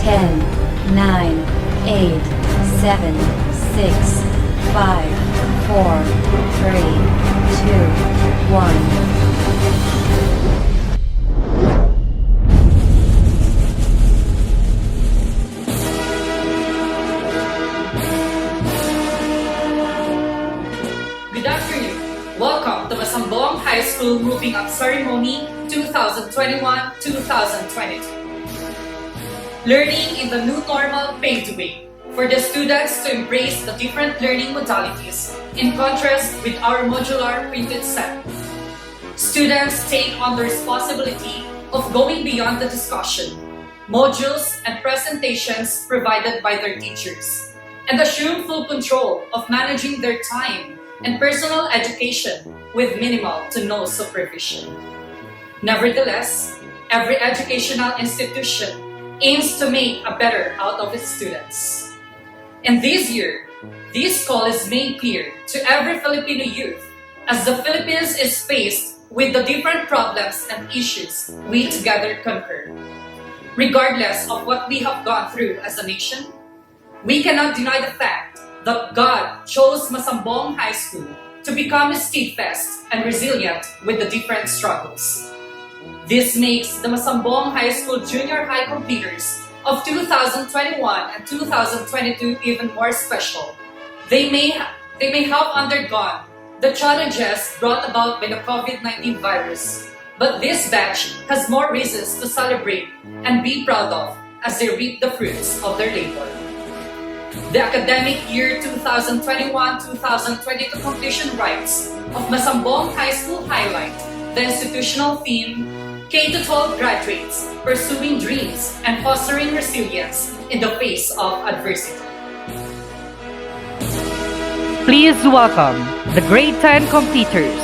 10, 9, 8, 7, 6, 5, 4, 3, 2, 1. Good afternoon. Welcome to Masambong High School Moving Up Ceremony 2021-2022. Learning in the new normal paved the way for the students to embrace the different learning modalities in contrast with our modular printed set. Students take on the responsibility of going beyond the discussion, modules, and presentations provided by their teachers, and assume full control of managing their time and personal education with minimal to no supervision. Nevertheless, every educational institution aims to make a better out of its students. And this year, this call is made clear to every Filipino youth as the Philippines is faced with the different problems and issues we together conquer. Regardless of what we have gone through as a nation, we cannot deny the fact that God chose Masambong High School to become steadfast and resilient with the different struggles. This makes the Masambong High School Junior High completers of 2021 and 2022 even more special. They may have undergone the challenges brought about by the COVID-19 virus, but this batch has more reasons to celebrate and be proud of as they reap the fruits of their labor. The academic year 2021-2022 completion rites of Masambong High School highlight the institutional theme, K-12 graduates pursuing dreams and fostering resilience in the face of adversity. Please welcome the Grade 10 completers.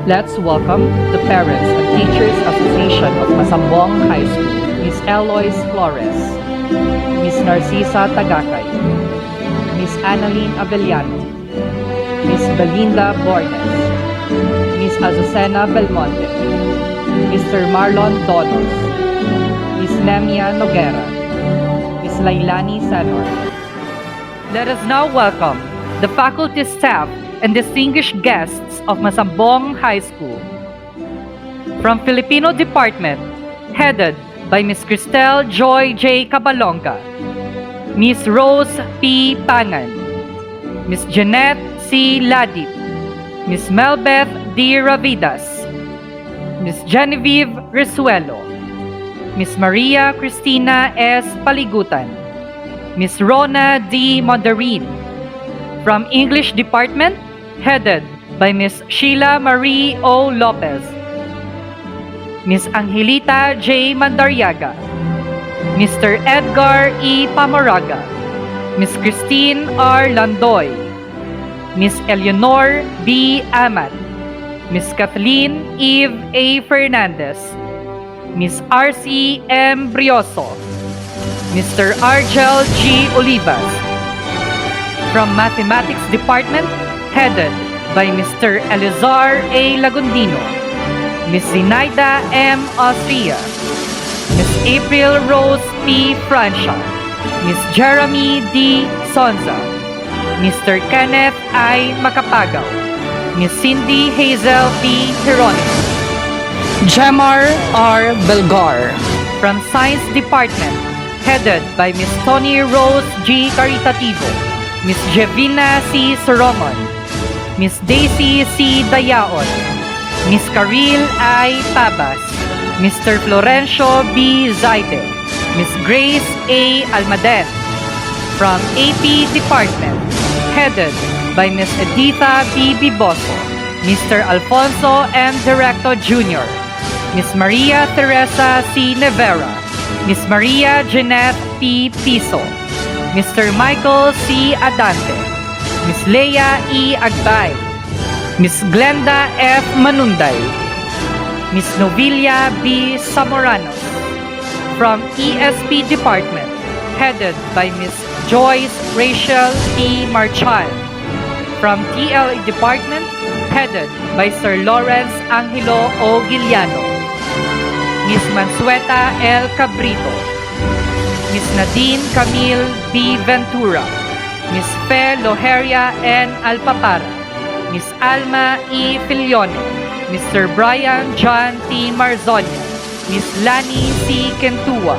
Let's welcome the Parents and Teachers Association of Masambong High School, Ms. Eloise Flores, Ms. Narcisa Tagakay, Ms. Annalyn Avellano, Ms. Belinda Bornes, Ms. Azucena Belmonte, Mr. Marlon Donos, Ms. Nemia Noguera, Ms. Lailani Senor. Let us now welcome the faculty, staff, and distinguished guests of Masambong High School. From Filipino Department, headed by Ms. Cristel Joy J. Cabalonga, Ms. Rose P. Pangan, Ms. Jeanette C. Ladip, Ms. Melbeth D. Ravidas, Ms. Genevieve Resuelo, Ms. Maria Cristina S. Paligutan, Ms. Rona D. Mondarin. From English Department, headed by Ms. Sheila Marie O. Lopez, Ms. Angelita J. Mandaryaga, Mr. Edgar E. Pamoraga, Ms. Christine R. Landoy, Ms. Eleanor B. Amat, Ms. Kathleen Eve A. Fernandez, Ms. R.C. M. Brioso, Mr. Argel G. Olivas. From Mathematics Department, headed by Mr. Elizar A. Lagundino, Ms. Zinaida M. Austria, Ms. April Rose P. Francia, Ms. Jeremy D. Sonza, Mr. Kenneth I. Macapagaw, Ms. Cindy Hazel P. Geronimo, Jemar R. Belgar. From Science Department, headed by Ms. Tony Rose G. Caritativo, Ms. Jevina C. Soromon, Ms. Daisy C. Dayaon, Ms. Caril I. Pabas, Mr. Florencio B. Zaide, Ms. Grace A. Almaden. From AP Department, headed by Ms. Editha B. Biboso, Mr. Alfonso M. Directo Jr., Ms. Maria Teresa C. Nevera, Ms. Maria Jeanette P. Piso, Mr. Michael C. Adante, Ms. Lea E. Agbay, Ms. Glenda F. Manunday, Ms. Novilia B. Samoranos. From ESP Department, headed by Ms. Joyce Rachel P. Marchal. From TLE Department, headed by Sir Lawrence Angelo O. Giliano, Ms. Mansueta L. Cabrito, Ms. Nadine Camille B. Ventura, Ms. Fe Loheria N. Alpapara, Ms. Alma E. Filione, Mr. Brian John T. Marzonia, Ms. Lani C. Kentua,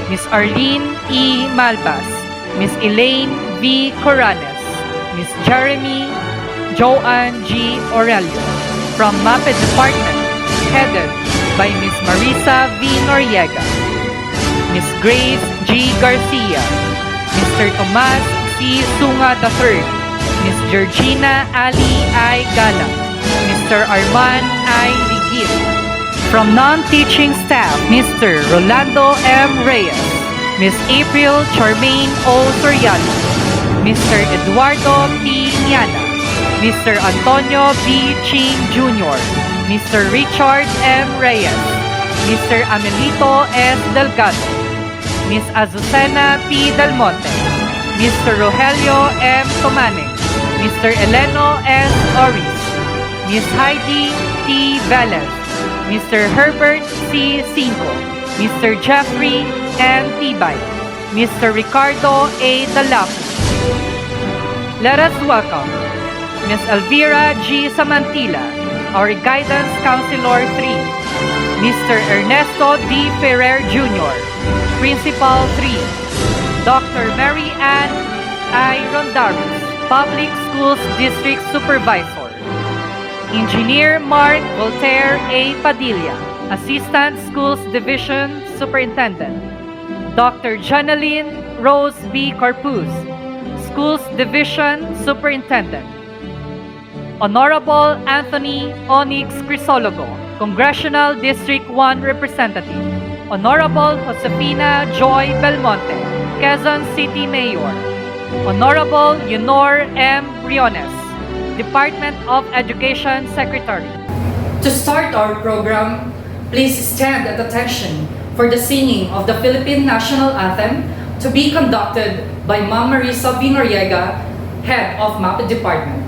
Ms. Arlene E. Malbas, Ms. Elaine V. Coranes, Ms. Jeremy Joanne G. Aurelio. From MAPE Department, headed by Ms. Marisa V. Noriega, Ms. Grace G. Garcia, Mr. Tomas C. Sunga III, Ms. Georgina Ali I. Gala, Mr. Arman I. Ligid. From non-teaching staff, Mr. Rolando M. Reyes, Ms. April Charmaine O. Soriano, Mr. Eduardo P. Niana, Mr. Antonio B. Ching Jr., Mr. Richard M. Reyes, Mr. Amelito S. Delgado, Ms. Azucena P. Del Monte, Mr. Rogelio M. Tomaning, Mr. Eleno S. Oris, Ms. Heidi T. Velez, Mr. Herbert C. Cinco, Mr. Jeffrey N. Tibay, Mr. Ricardo A. Dalafu. Let us welcome Ms. Elvira G. Samantila, our Guidance Counselor 3, Mr. Ernesto D. Ferrer Jr., Principal 3, Dr. Mary Ann I. Rondaris, Public Schools District Supervisor, Engineer Mark Voltaire A. Padilla, Assistant Schools Division Superintendent, Dr. Janeline Rose B. Corpus, Schools Division Superintendent, Honorable Anthony Onyx Crisologo, Congressional District 1 Representative, Honorable Josefina Joy Belmonte, Quezon City Mayor, Honorable Yunor M. Briones, Department of Education Secretary, To start our program, please stand at attention for the singing of the Philippine National Anthem to be conducted by Ma'am Marisa V. Noriega, Head of MAP Department.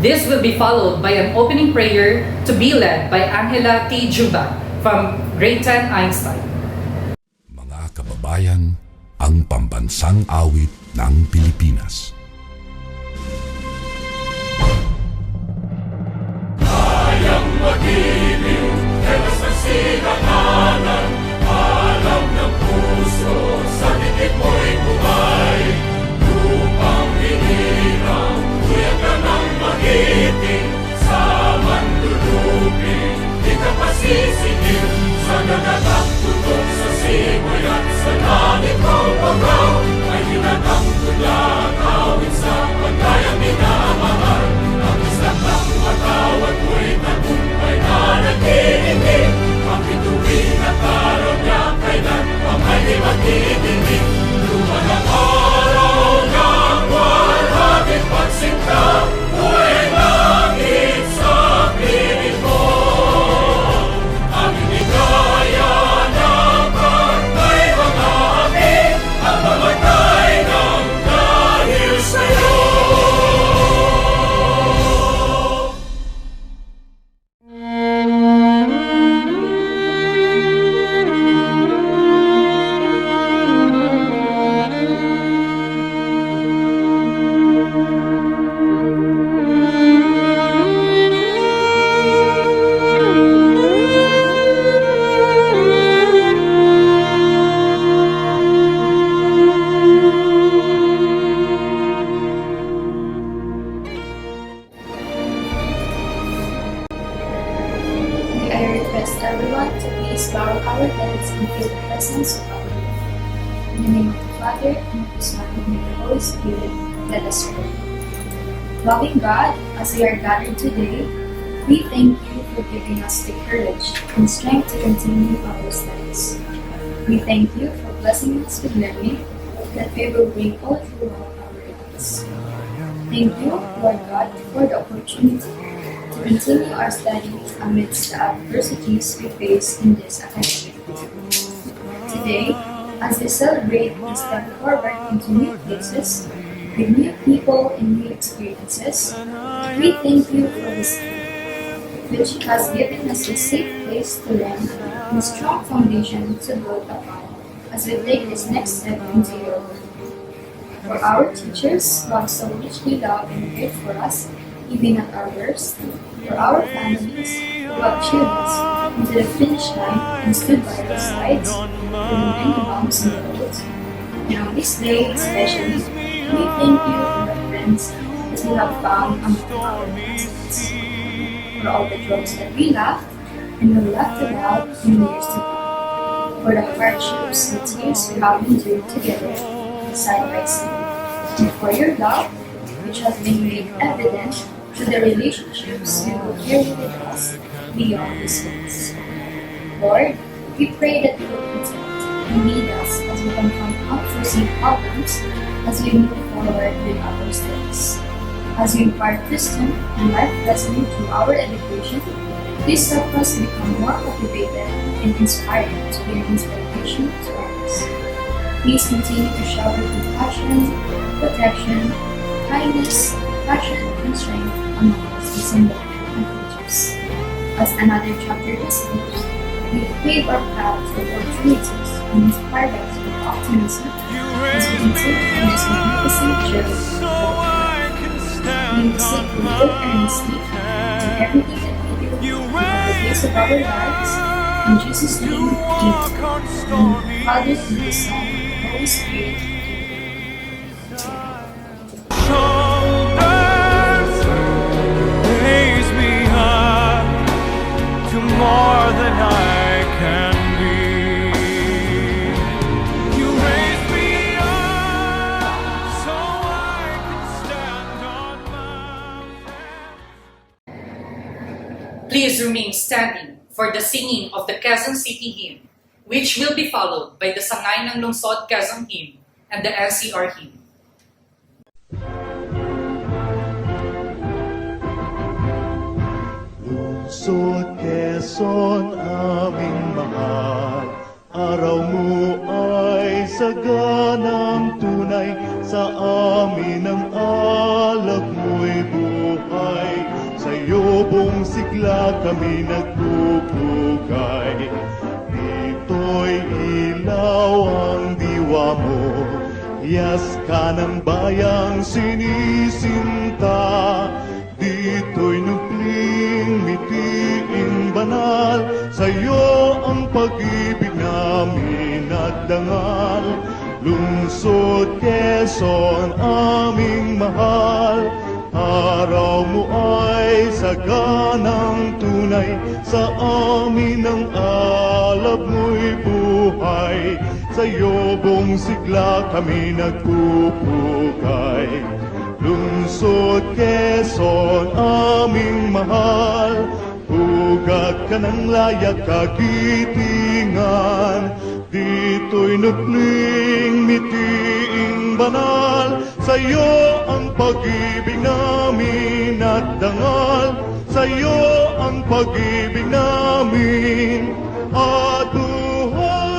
This will be followed by an opening prayer to be led by Angela T. Juba from Grade 10 Einstein. Mga kababayan, ang pambansang awit ng Pilipinas. Kayang mag-ibig, telas ng sinanganan, alam ng puso, sa dikit mo'y buhay. Lupang hinirang, kuya ka ng magiting, sa manlulupin, di ka pasisingil, sa nagagang tutok sa simoy at sa langit mong pagaw, ay hinatang tulang awit sa pagkayang minamahal. Ang isang ng matawad mo'y tagumpay na nag-iibig, ang bituin at araw niya kailan pang ay di magdidinig. Luma ng araw ng walhaging pagsinta, buhay langit sa piling mo. Ang inigaya ng pagkay mga amin, ang mamatay ng dahil sa'yo. I request everyone to please bow our heads and feel the presence of our Lord. In the name of the Father, and of the Son, and of the Holy Spirit, let us pray. Loving God, as we are gathered today, we thank you for giving us the courage and strength to continue our studies. We thank you for blessing us with learning that we will bring all throughout our lives. Thank you, Lord God, for the opportunity to continue our studies amidst the adversities we face in this academic year. Today, as we celebrate and step forward into new places, with new people and new experiences, we thank you for this year, which has given us a safe place to learn and a strong foundation to build upon as we take this next step into your work. For our teachers who have so richly loved and cared for us, even at our worst, for our families who have cheered us into the finish line and stood by our sides through the many bumps in the road. And on this day especially, we thank you for the friends that we have found among our classmates, for all the jokes that we laughed and will laugh about in the years to come, for the hardships and tears we have endured together, side by side, and for your love, which has been made evident to the relationships you will carry with us beyond this place. Lord, we pray that you will protect and lead us as we confront unforeseen problems as we move forward with our studies. As we impart wisdom and life lesson through our education, please help us become more motivated and inspired to be an inspiration to others. Please continue to shower compassion, protection, kindness, passion, and strength among us December and teachers. As another chapter is closed, we pave our path for opportunities and inspire us with optimism as we continue on this magnificent journey. We seek to live earnestly in everything that we do throughout the days of our lives. In Jesus' name, amen. In the Father, and the Son, and the Holy Spirit. Raise me up to more than I can be. You raise me up so I can stand on my feet. Please remain standing for the singing of the Quezon City Hymn, which will be followed by the Sangay ng Lungsod Quezon Hymn and the NCR Hymn. Sa Lungsod Quezon, aming mahal. Araw mo ay saganang tunay, sa amin ang alab mo'y buhay. Sa iyong sigla kami nagpupugay. Dito'y ilaw ang diwa mo, hiyas ka ng bayang sinisinta. Dito'y nukling mitiing banal, sa'yo ang pag-ibig namin at dangal. Lungsod Quezon, aming mahal. Araw mo ay saganang tunay, sa amin ang alab mo'y buhay. Sa iyong sigla kami nagpupugay. Lungsod Quezon, aming mahal. Ugat ka ng layak kagitingan. Dito'y nukling mitiing banal, sa'yo ang pag-ibig namin at dangal. Sa'yo ang pag-ibig namin at buhay.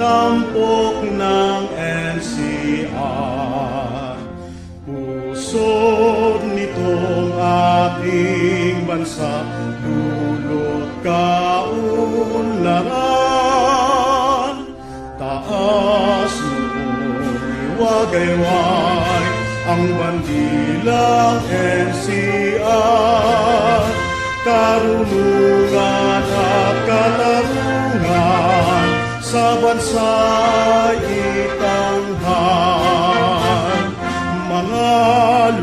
tampok ng NCR. Pusod nitong ating bansa, dulot kaunlaran. Taas noon iwagayway ang bandilang NCR. Karunungan at katarungan sa bansa'y itanghal. Mga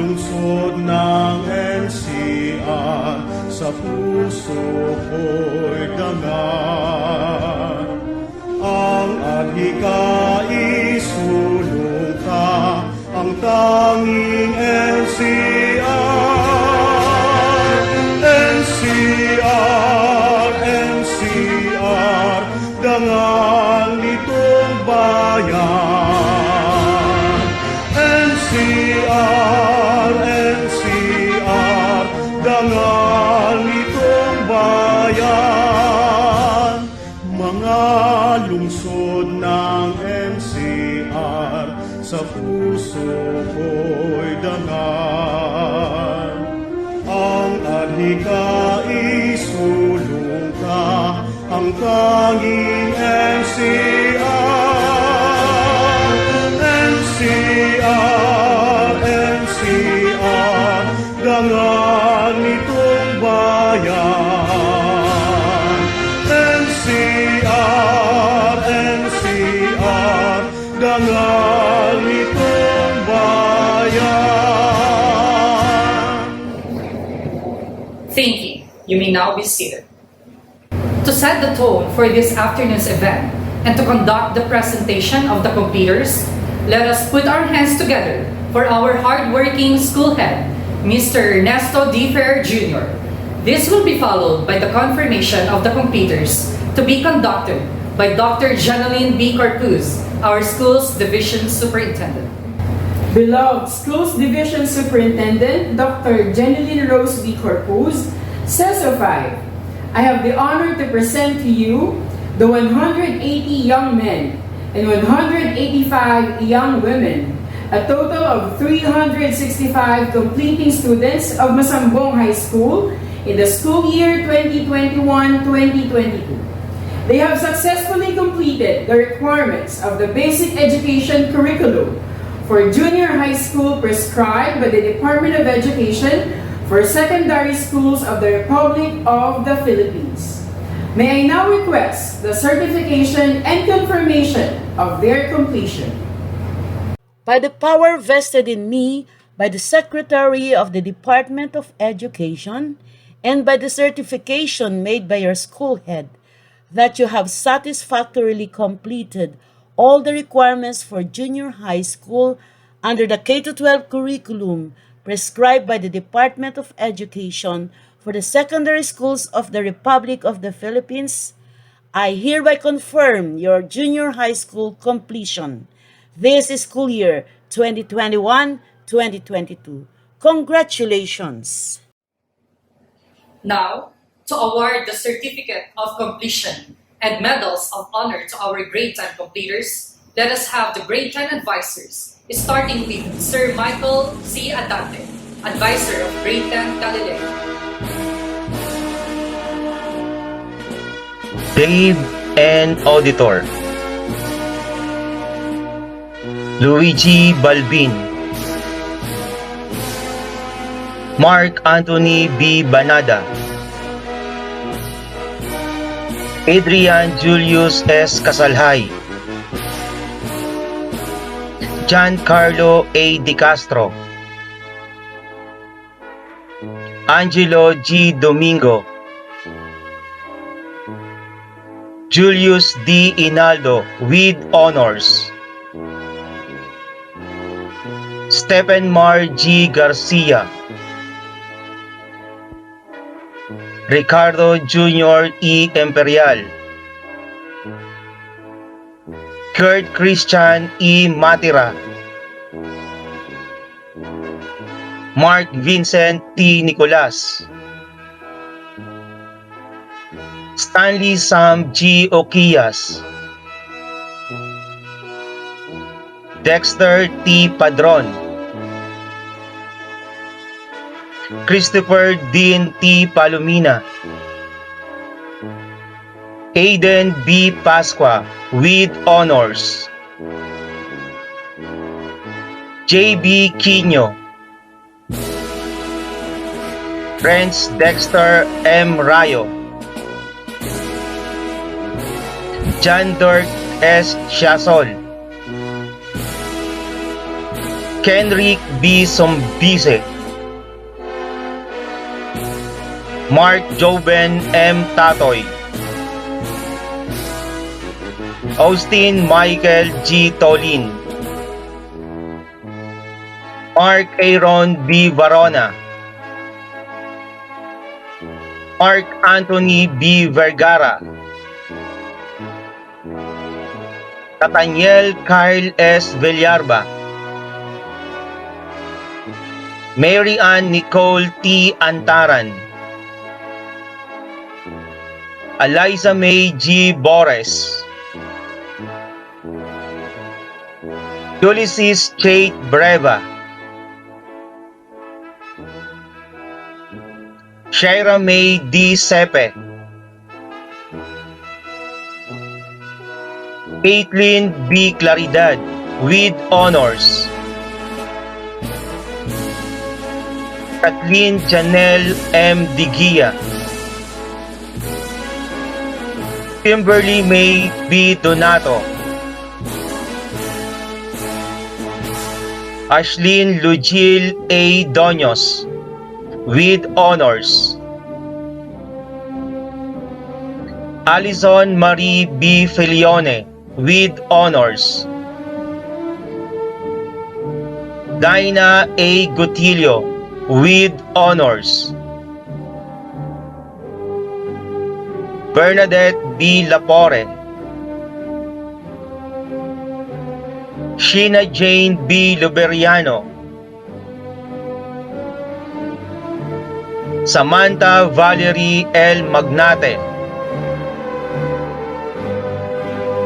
lungsod ng NCR, sa puso ko'y dangal. Ang adhikay sulong ka, ang tanging NCR. NCR, NCR, dangal nitong bayan. NCR, NCR, dangal nitong bayan. Mga lungsod ng NCR, sa puso ko'y dangal. Ang adhikay sulong ka, ang tanging NCR, NCR, NCR, dangal nitong bayan. NCR, NCR, dangal nitong bayan. Thank you. You may now be seated. To set the tone for this afternoon's event and to conduct the presentation of the completers, let us put our hands together for our hardworking school head, Mr. Ernesto D. Ferrer Jr. This will be followed by the confirmation of the completers to be conducted by Dr. Janeline B. Corpuz, our school's division superintendent. Beloved Schools Division Superintendent Dr. Janeline Rose B. Corpuz, CESO 5, I have the honor to present to you the 180 young men and 185 young women, a total of 365 completing students of Masambong High School in the school year 2021-2022. They have successfully completed the requirements of the basic education curriculum for junior high school prescribed by the Department of Education for secondary schools of the Republic of the Philippines. May I now request the certification and confirmation of their completion. By the power vested in me by the Secretary of the Department of Education and by the certification made by your school head that you have satisfactorily completed all the requirements for junior high school under the K-12 curriculum prescribed by the Department of Education for the secondary schools of the Republic of the Philippines, I hereby confirm your junior high school completion. This is school year 2021-2022. Congratulations! Now, to award the Certificate of Completion and Medals of Honor to our Grade 10 completers, let us have the Grade 10 advisors, starting with Sir Michael C. Adante, Advisor of Grade 10 Galileo. Dave N. Auditor, Luigi Balbin, Mark Anthony B. Banada, Adrian Julius S. Casalhay, Giancarlo A. Di Castro, Angelo G. Domingo, Julius D. Inaldo with honors, Stephen Mar G. Garcia, Ricardo Jr. E. Imperial, Kurt Christian E. Matira, Mark Vincent T. Nicolas, Stanley Sam G. Oquias, Dexter T. Padron, Christopher Dean T. Palomina, Aiden B. Pasqua with honors, J.B. Quino, Renz Dexter M. Rayo, John Dirk S. Siasol, Kenrick B. Sombise, Mark Joben M. Tatoy, Austin Michael G. Tolin, Mark Aaron B. Varona, Mark Anthony B. Vergara, Nathaniel Kyle S. Villarba, Mary Ann Nicole T. Antaran, Eliza May G. Bores, Ulysses Chait Breva, Shaira May D. Sepe, Caitlin B. Claridad with honors. Kathleen Janelle M. Digia. Kimberly May B. Donato. Ashlyn Lugil A. Doños with honors. Alison Marie B. Felione with honors. Dinah A. Gutillo with honors. Bernadette B. Lapore. Sheena Jane B. Luberiano. Samantha Valerie L. Magnate.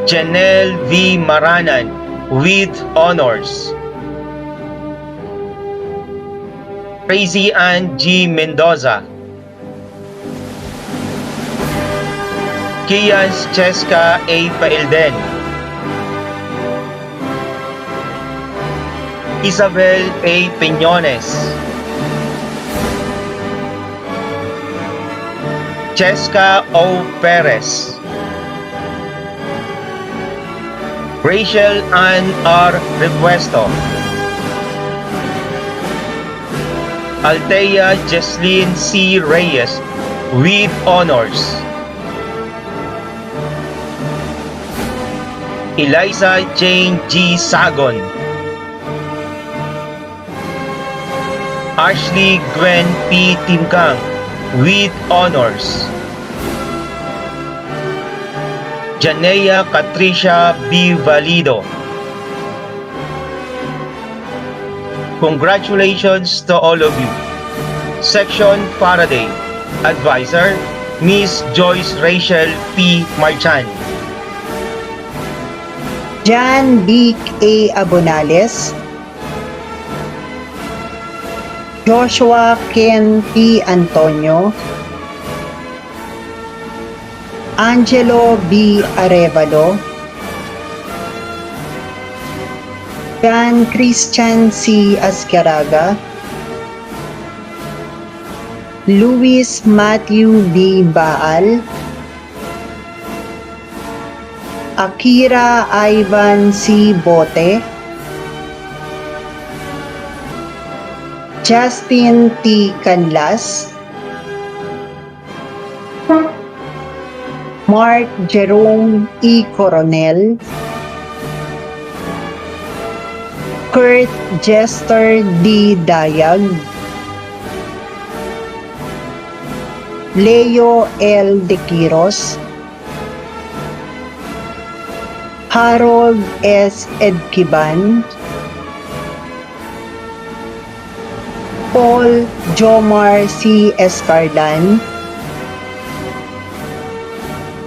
Janelle V. Maranan with honors. Crazy Ann G. Mendoza. Kians Cheska A. Pailden. Isabel A. Piñones. Cheska O. Perez. Rachel Ann R. Repuesto. Althea Jesslyn C. Reyes with honors. Eliza Jane G. Sagon. Ashley Gwen P. Timkang with honors. Janea Patricia B. Valido. Congratulations to all of you. Section Faraday. Advisor, Miss Joyce Rachel P. Marchan. Jan Vic A. Abonales. Joshua Ken P. Antonio. Angelo B. Arevalo. Jan Christian C. Ascaraga. Luis Matthew B. Baal. Akira Ivan C. Bote. Justin T. Canlas. Mark Jerome E. Coronel. Kurt Jester D. Dayag. Leo L. De Quiros. Harold S. Edkiban. Paul Jomar C. Escardan.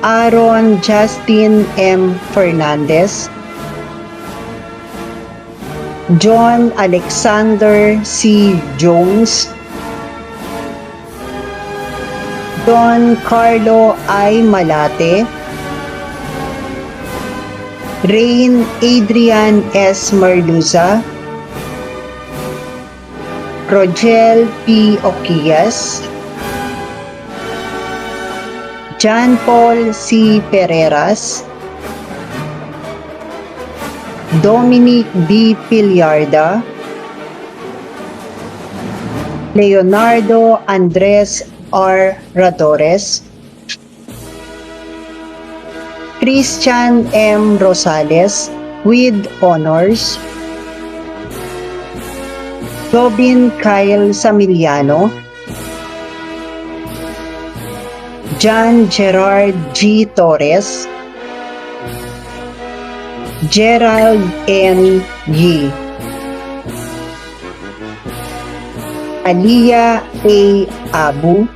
Aaron Justin M. Fernandez. John Alexander C. Jones. Don Carlo I. Malate. Rain Adrian S. Marluza. Rogel P. Oquias. John Paul C. Pereras. Dominic B. Pillarda. Leonardo Andres R. Radores. Christian M. Rosales with honors. Robin Kyle Samiliano. John Gerard G. Torres. Gerald N. Yi. Aliyah A. Abu.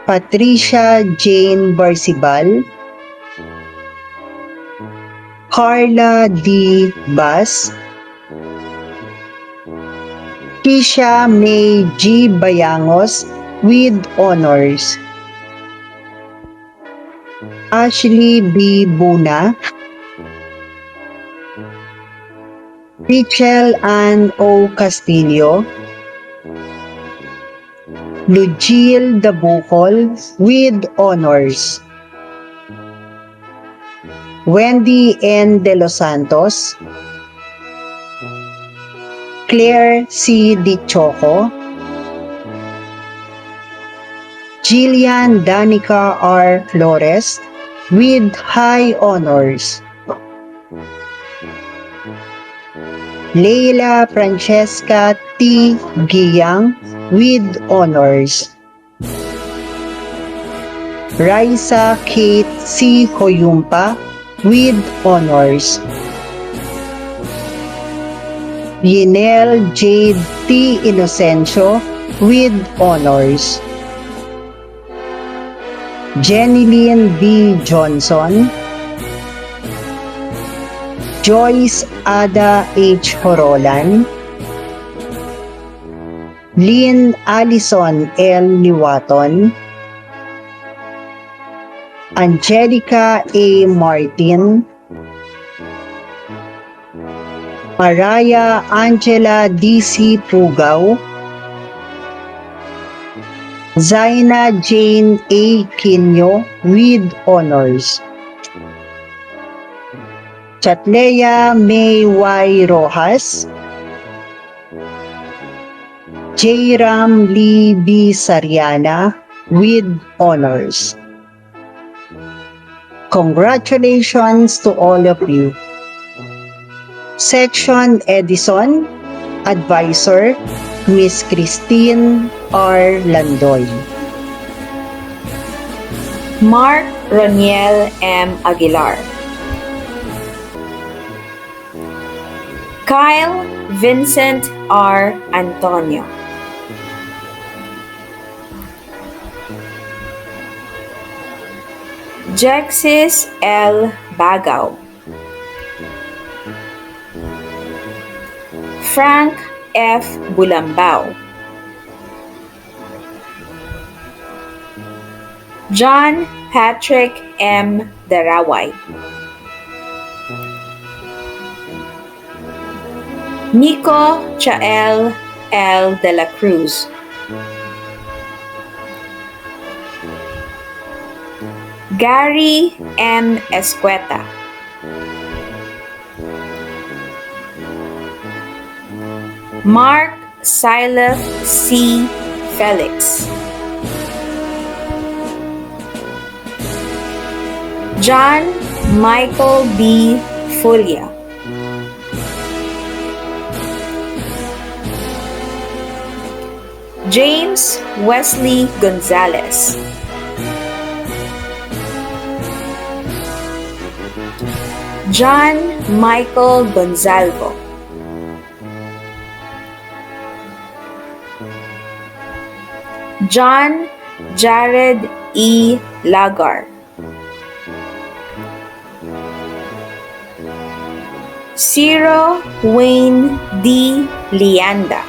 Patricia Jane Barsibal. Carla D. Bas. Kisha May G. Bayangos with honors. Ashley B. Buna, Rachel Ann O. Castillo, Lugil Dabukol with honors. Wendy N. De Los Santos, Claire C. Di Choco, Jillian Danica R. Flores with high honors. Leila Francesca T. Giyang with honors. Raisa Kate C. Hoyumpa with honors. Yinel Jade T. Inocencio with honors. Jenilyn D. Johnson, Joyce Ada H. Horolan, Lynn Allison L. Liwaton, Angelica A. Martin, Mariah Angela D.C. Pugaw, Zaina Jane A. Quino with honors. Chatlea May Y. Rojas, J. Ram Lee B. Sariana with honors. Congratulations to all of you. Section Edison, Advisor, Miss Christine R. Landoy. Mark Roniel M. Aguilar, Kyle Vincent R. Antonio, Jexis L. Bagaw, Frank F. Bulambao, John Patrick M. Daraway, Nico Chael L. De La Cruz, Gary M. Escueta, Mark Silef C. Felix, John Michael B. Fulia, James Wesley Gonzalez, John Michael Gonzalvo, John Jared E. Lagar, Ciro Wayne D. Lianda,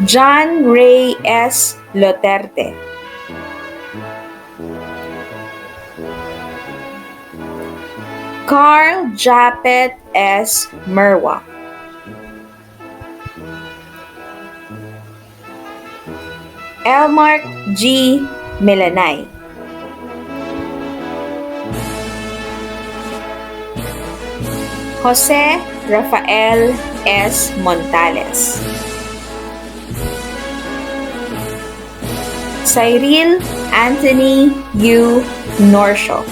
John Ray S. Loterte, Carl Japet S. Merwa, Elmark G. Milanay, Jose Rafael S. Montales, Cyril Anthony U. Norsho,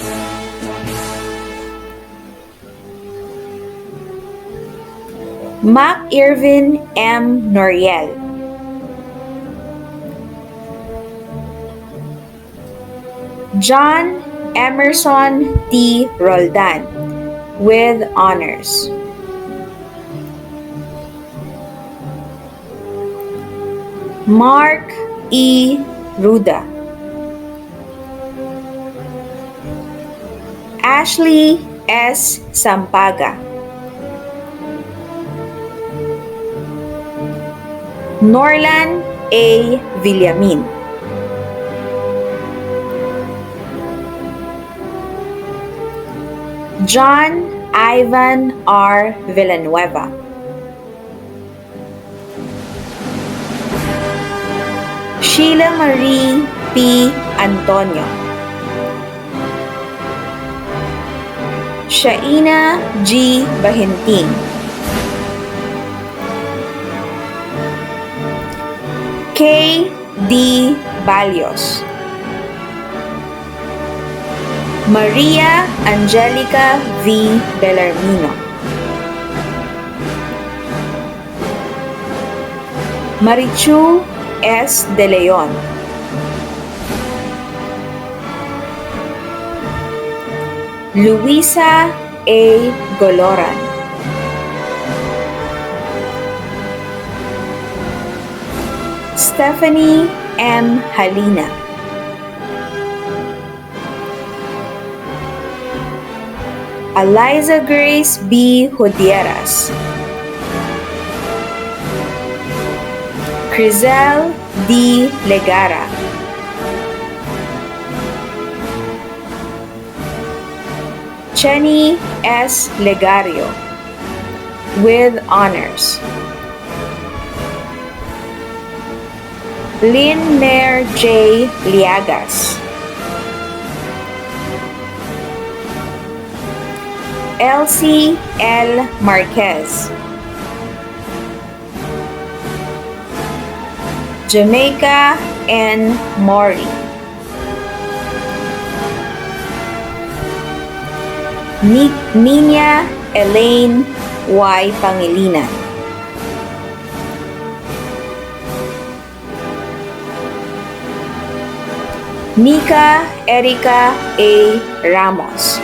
Mac Irvin M. Noriel, John Emerson T. Roldan with honors, Mark E. Ruda, Ashley S. Sampaga, Norlan A. Villamin. John Ivan R. Villanueva. Sheila Marie P. Antonio. Shaina G. Bahinting. K. D. Balios. Maria Angelica V. Bellarmino. Marichu S. De Leon. Luisa A. Goloran. Stephanie M. Halina. Eliza Grace B. Hodieras. Crizel D. Legara. Chenny S. Legario with honors. Lynn Mayer J. Liagas. Elsie L. Marquez. Jamaica N. Mori. Nina Elaine Y. Pangilinan. Nika Erica A. Ramos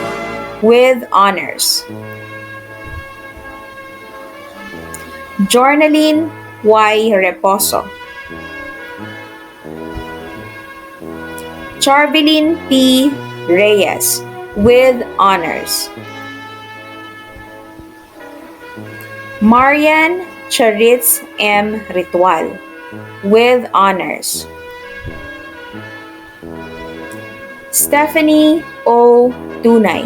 with honors. Jornaline Y. Reposo. Charvelyn P. Reyes with honors. Marian Charitz M. Ritual with honors. Stephanie O. Tunay.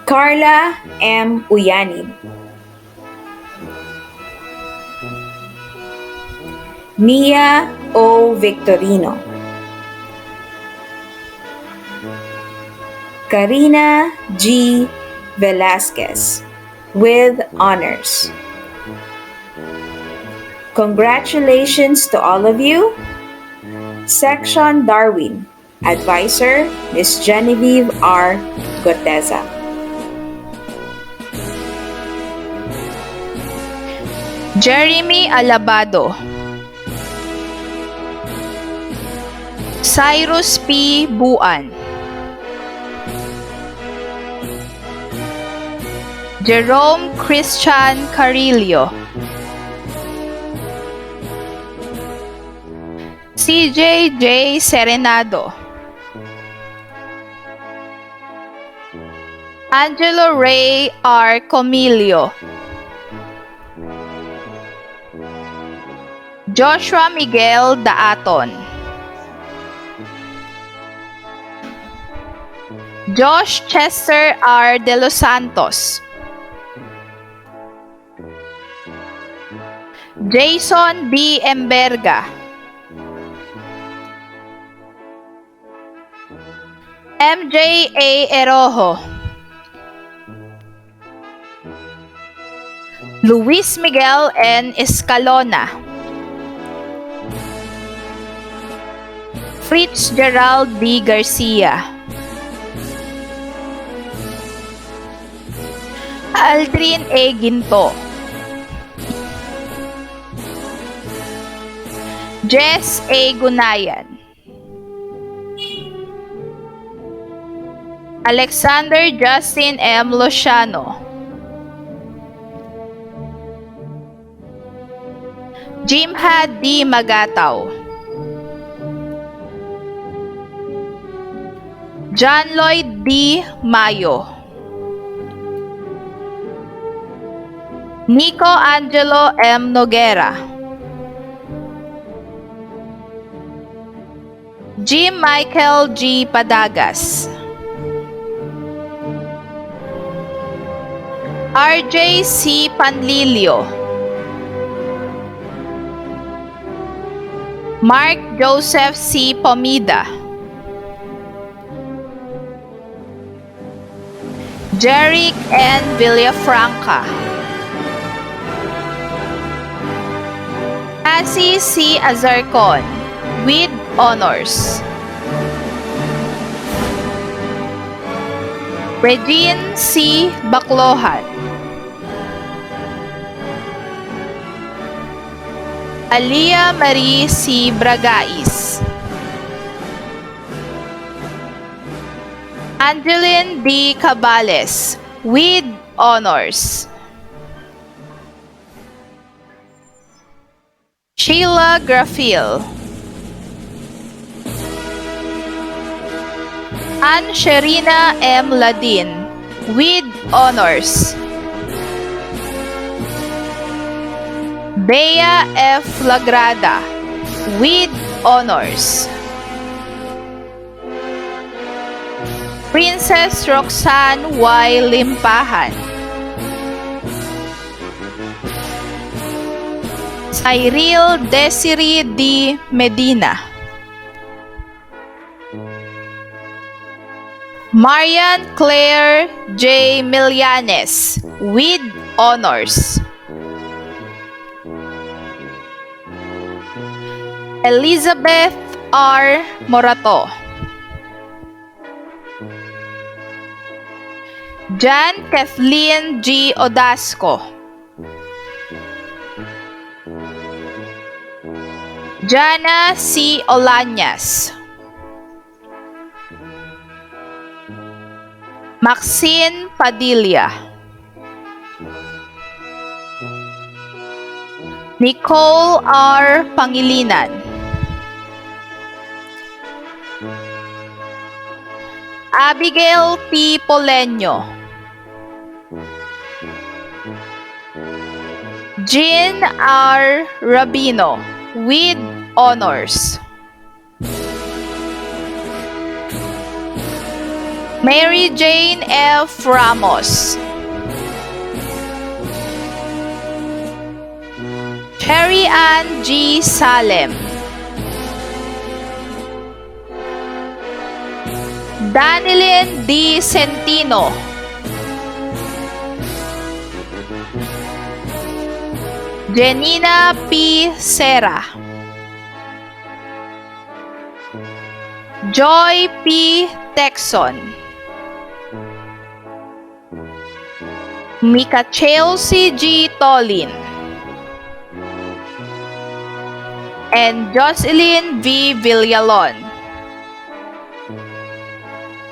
Carla M. Uyanib. Mia O. Victorino. Karina G. Velasquez with honors. Congratulations to all of you. Section Darwin. Advisor, Ms. Genevieve R. Goteza. Jeremy Alabado. Cyrus P. Buan. Jerome Christian Carillo. CJ J. Serenado. Angelo Ray R. Comilio. Joshua Miguel Daaton. Josh Chester R. De Los Santos. Jason B. Emberga. MJ A. Erojo. Luis Miguel N. Escalona. Fritz Gerald D. Garcia. Aldrin A. Ginto. Jess A. Gunayan. Alexander Justin M. Lociano. Jimhad D. Magataw. John Lloyd D. Mayo. Nico Angelo M. Noguera, Jim Michael G. Padagas, RJ C. Panlilio, Mark Joseph C. Pomida, Jeric N. Villafranca, Cassie C. Azarcon with honors, Regine C. Baclohan, Alia Marie C. Bragais, Angeline D. Cabales with honors, Sheila Grafil, Ann Sherina M. Ladin with honors, Bea F. Lagrada with honors, Princess Roxanne Y. Limpahan, Cyril Desiree D. Medina, Marian Claire J. Millanes with honors, Elizabeth R. Morato, Jan Kathleen G. Odasco, Jana C. Olañas, Maxine Padilla, Nicole R. Pangilinan, Abigail P. Poleño, Jean R. Rabino with honors, Mary Jane F. Ramos, Cherry Ann G. Salem, Danilyn D. Centino, Janina P. Serra, Joy P. Texon, Mika Chelsea G. Tolin, and Jocelyn V. Villalon.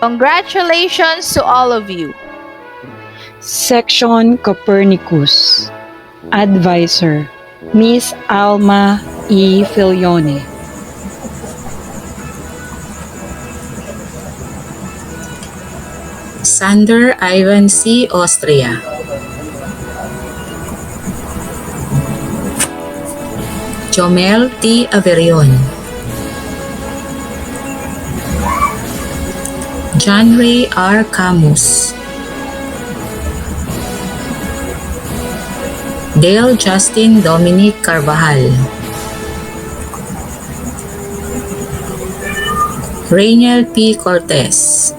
Congratulations to all of you. Section Copernicus. Advisor, Miss Alma E. Filione. Sander Ivan C. Austria. Jomel T. Averion. John Ray R. Camus. Dale Justin Dominic Carvajal. Rainiel P. Cortez.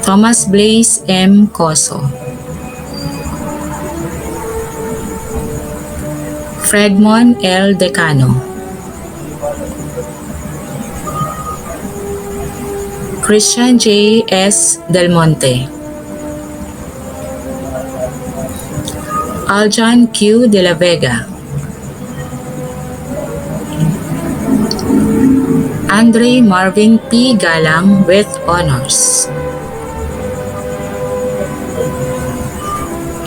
Thomas Blaze M. Coso. Fredmon L. Decano. Christian J. S. Del Monte. Aljan Q. De la Vega. Andre Marvin P. Galang with honors.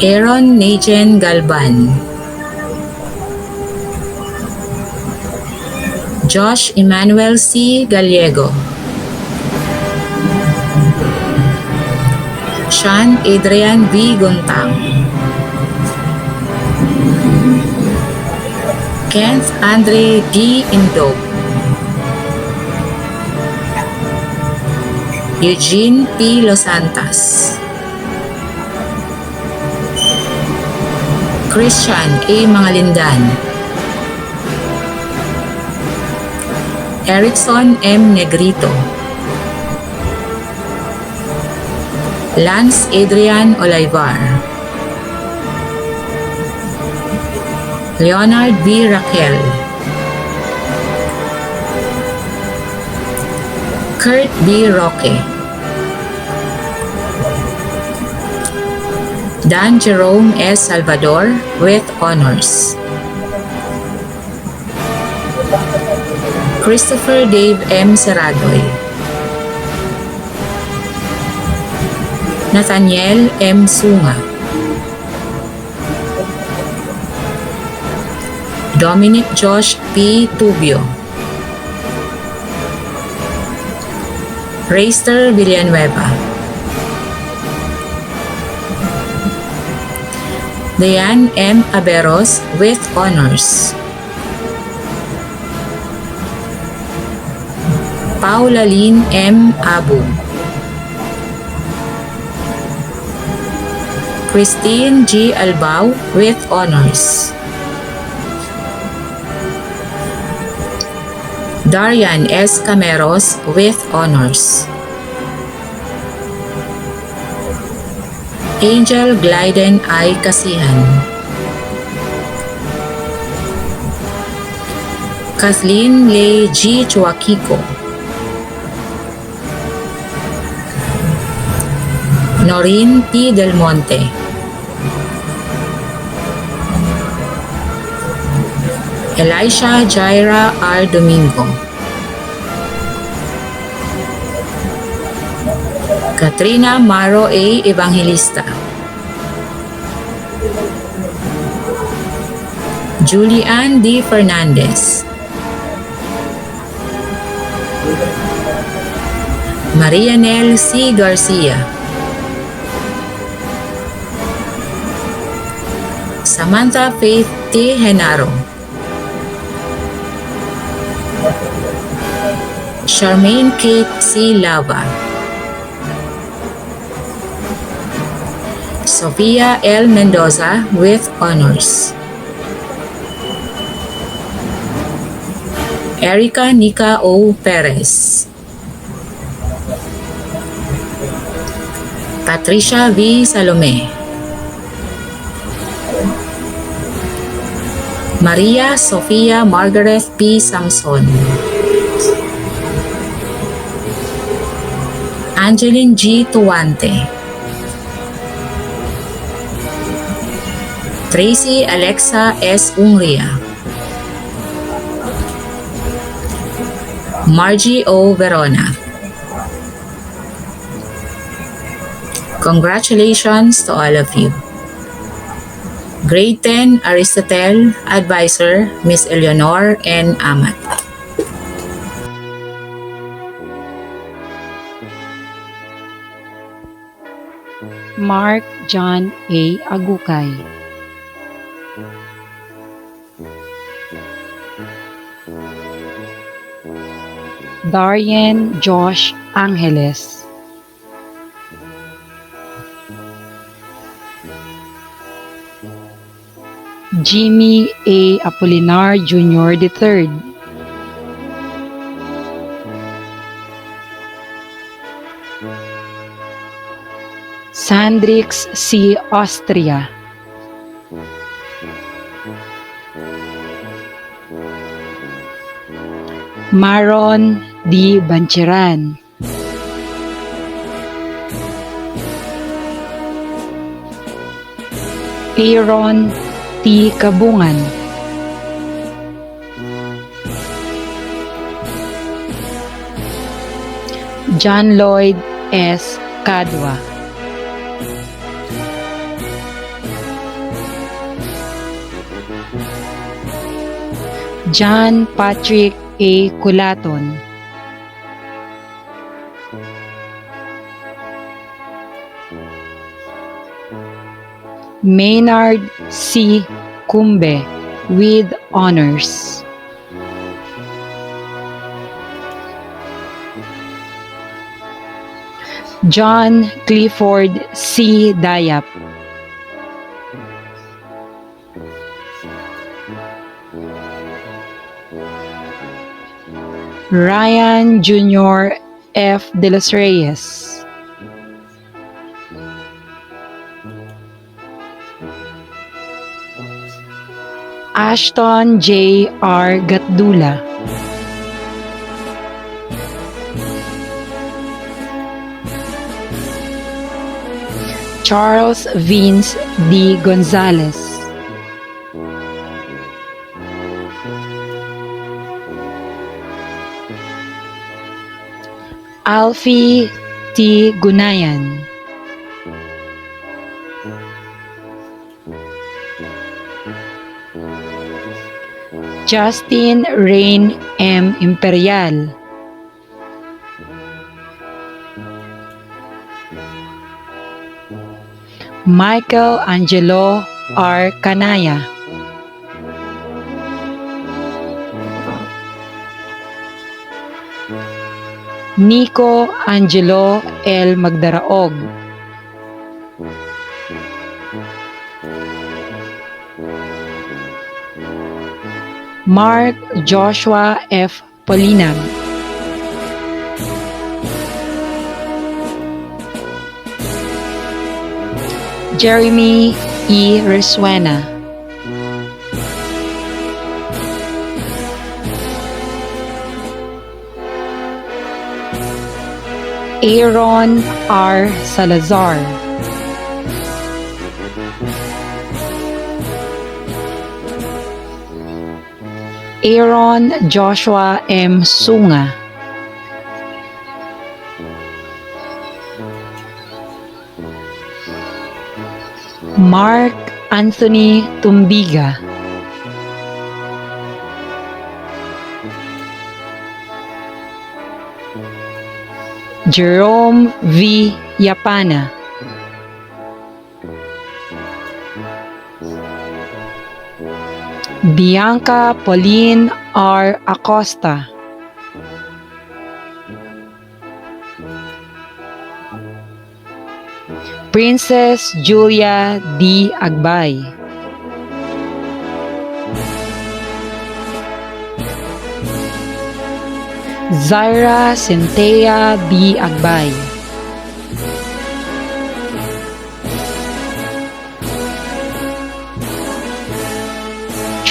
Aaron Najen Galban. Josh Emmanuel C. Gallego. Christian Adrian V. Guntang, Kenneth Andre D. Indog, Eugene P. Los Santos, Christian A. Mangalindan, Erickson M. Negrito, Lance Adrian Olivar, Leonard B. Raquel, Kurt B. Roque, Dan Jerome S. Salvador with honors, Christopher Dave M. Seradoy, Nathaniel M. Sunga, Dominic Josh P. Tubio, Reister Villanueva, Diane M. Aberos with honors, Paula Lynn M. Abu, Christine G. Albao with honors, Darian S. Cameros with honors, Angel Glyden I. Kasihan, Kathleen Lei G. Chuakiko, Noreen P. Del Monte, Elisha Jaira R. Domingo, Katrina Maro A. Evangelista, Julian D. Fernandez, Marianel C. Garcia, Samantha Faith T. Henaro, Charmaine Kate C. Lava, Sofia L. Mendoza with honors, Erica Nika O. Perez, Patricia V. Salome, Maria Sofia Margaret P. Samson, Angeline G. Tuwante, Tracy Alexa S. Ungria, Margie O. Verona. Congratulations to all of you. Grade 10 Aristotle, Advisor, Miss Eleanor N. Amat. Mark John A. Agukay, Darian Josh Angeles, Jimmy A. Apolinar Jr. III, Sandrix C. Austria, Maron D. Bancheran, Aaron T. Kabungan, John Lloyd S. Kadwa, John Patrick A. Culaton, Maynard C. Cumbe with honors. John Clifford C. Dayap. Ryan Jr. F. De Los Reyes. Ashton J. R. Gatdula. Charles Vince D. Gonzalez. Alfie T. Gunayan. Justin Rain M. Imperial. Michael Angelo R. Canaya. Nico Angelo L. Magdaraog. Mark Joshua F. Polinag. Jeremy E. Resuena. Aaron R. Salazar. Aaron Joshua M. Sunga. Mark Anthony Tumbiga. Jerome V. Yapana. Bianca Pauline R. Acosta. Princess Julia D. Agbay. Zaira Centea B. Agbay.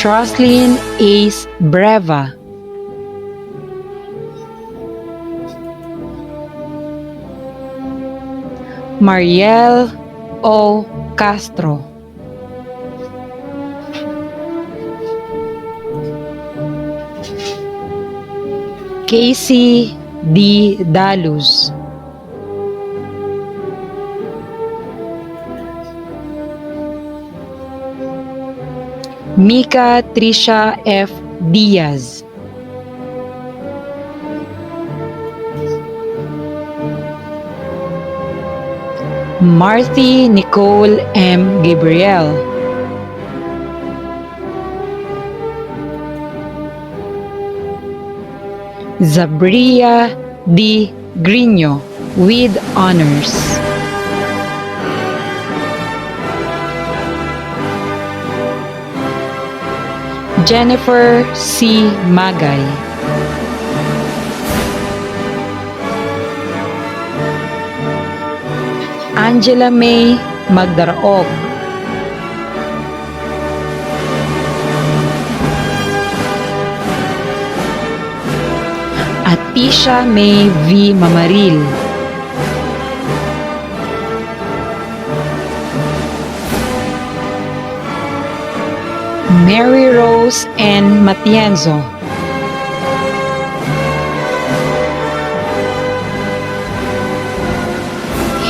Troslyn Ace Breva. Mariel O. Castro. Casey D. Daluz. Mika Trisha F. Diaz. Marthy Nicole M. Gabriel. Zabria D. Grino with honors. Jennifer C. Magay. Angela May Magdaraog. Atisha May V. Mamaril. Mary Rose N. Matienzo.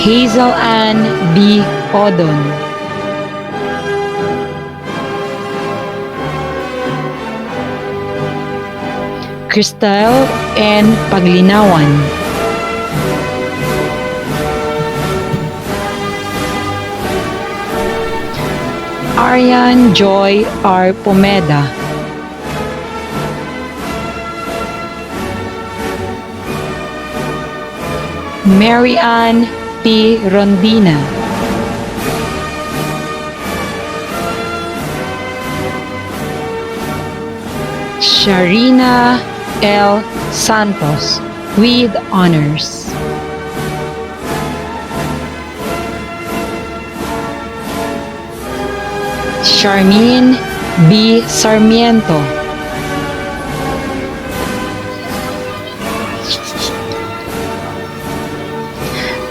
Hazel Ann B. Odon. Crystal N. Paglinawan. Arian Joy R. Pomeda, Mary Ann P. Rondina, Sharina L. Santos with honors. Charmaine B. Sarmiento,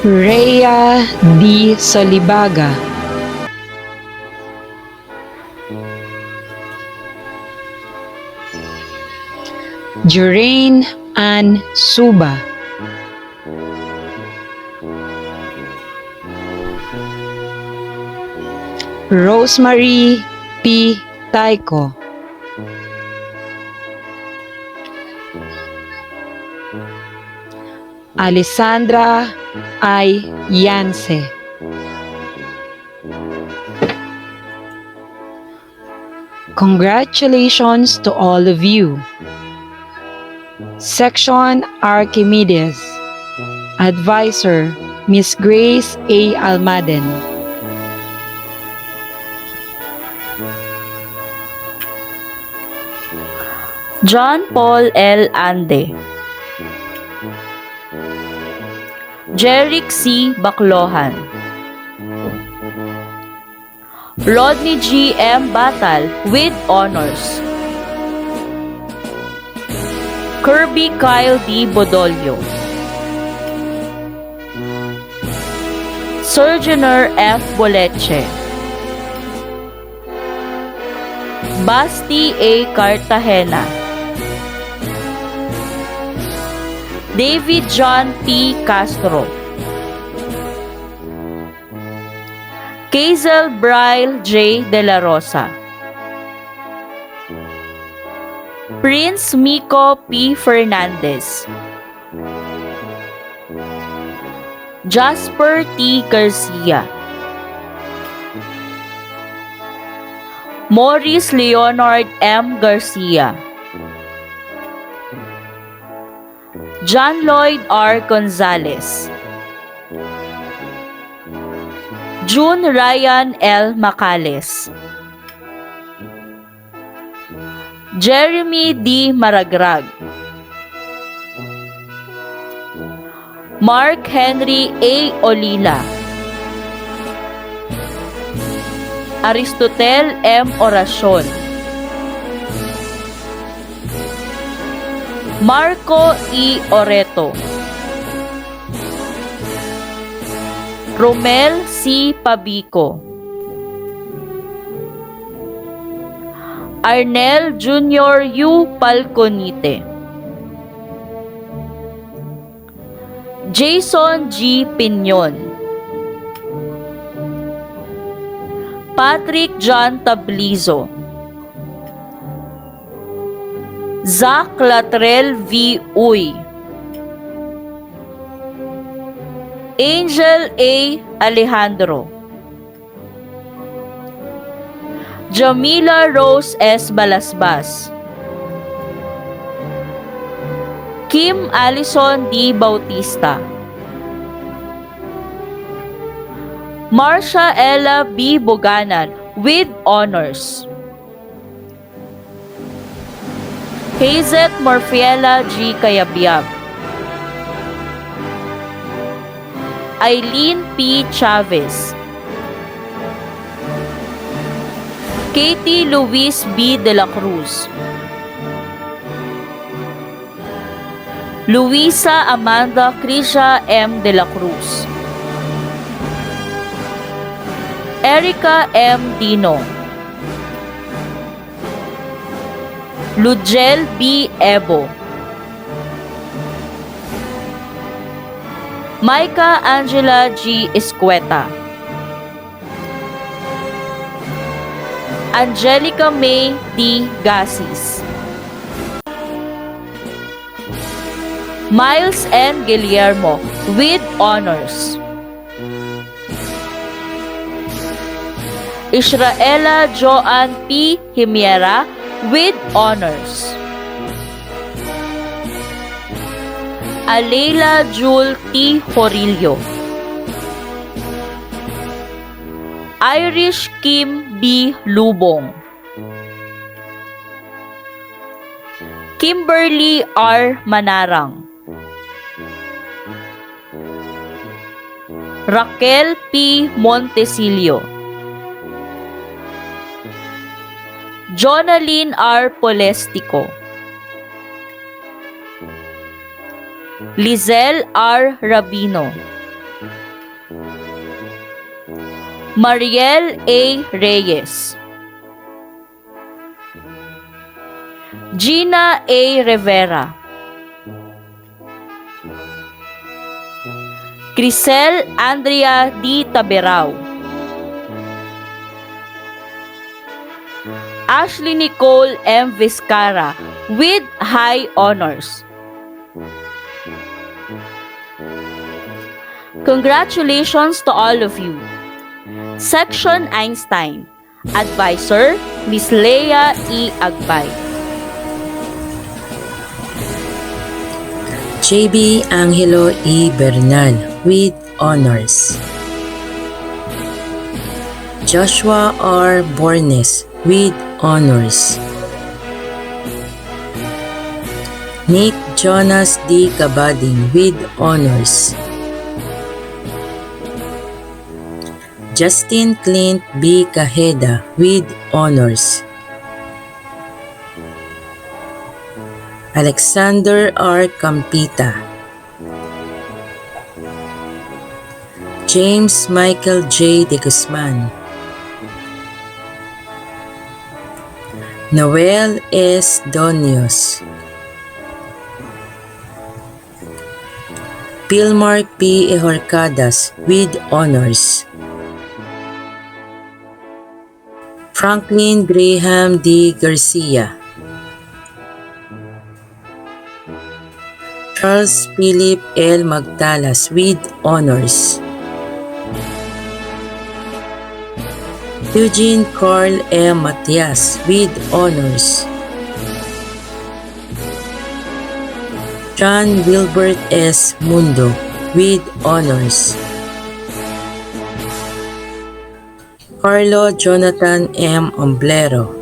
Rhea D. Solibaga, Jurain Ann Suba, Rosemary P. Taiko, Alessandra I. Yance, congratulations to all of you. Section Archimedes, Advisor Miss Grace A. Almaden, John Paul L. Ande, Jeric C. Baclohan, Rodney G. M. Batal with honors, Kirby Kyle D. Bodolio, Surgeoner F. Boleche, Basti A. Cartagena, David John P. Castro, Kazel Bryle J. De La Rosa, Prince Miko P. Fernandez, Jasper T. Garcia, Maurice Leonard M. Garcia, John Lloyd R. Gonzalez, June Ryan L. Macales, Jeremy D. Maragrag, Mark Henry A. Olila, Aristotel M. Oracion, Marco E. Oreto, Romel C. Pabico, Arnel Jr. U. Palconite, Jason G. Piñon, Patrick John Tablizo, Zach Latrell V. Uy, Angel A. Alejandro, Jamila Rose S. Balasbas, Kim Allison D. Bautista, Marcia Ella B. Boganan with honors, Hazet Morfiela G. Cayabyab, Eileen P. Chavez, Katie Luis B. De La Cruz, Luisa Amanda Krisha M. De La Cruz, Erica M. Dino, Lugel B. Ebo, Micah Angela G. Escueta, Angelica May D. Gasis, Miles N. Guillermo with honors, Israela Joan P. Himiera with honors. Alela Jul T. Horillo. Irish Kim B. Lubong. Kimberly R. Manarang. Raquel P. Montesilio. Jonaline R. Polestico. Lizelle R. Rabino. Mariel A. Reyes. Gina A. Rivera. Crisel Andrea D. Taberao. Ashley Nicole M. Vizcara with high honors. Congratulations to all of you. Section Einstein. Advisor, Ms. Lea E. Agbay. JB Angelo E. Bernal with honors. Joshua R. Bornes with honors. Nick Jonas D. Cabading with honors. Justin Clint B. Cajeda with honors. Alexander R. Campita. James Michael J. De Guzman. Noel S. Donios. Pilmar P. Ehorcadas with honors. Franklin Graham D. Garcia. Charles Philip L. Magtalas with honors. Eugene Carl M. Matias with honors. John Wilbert S. Mundo with honors. Carlo Jonathan M. Omblero.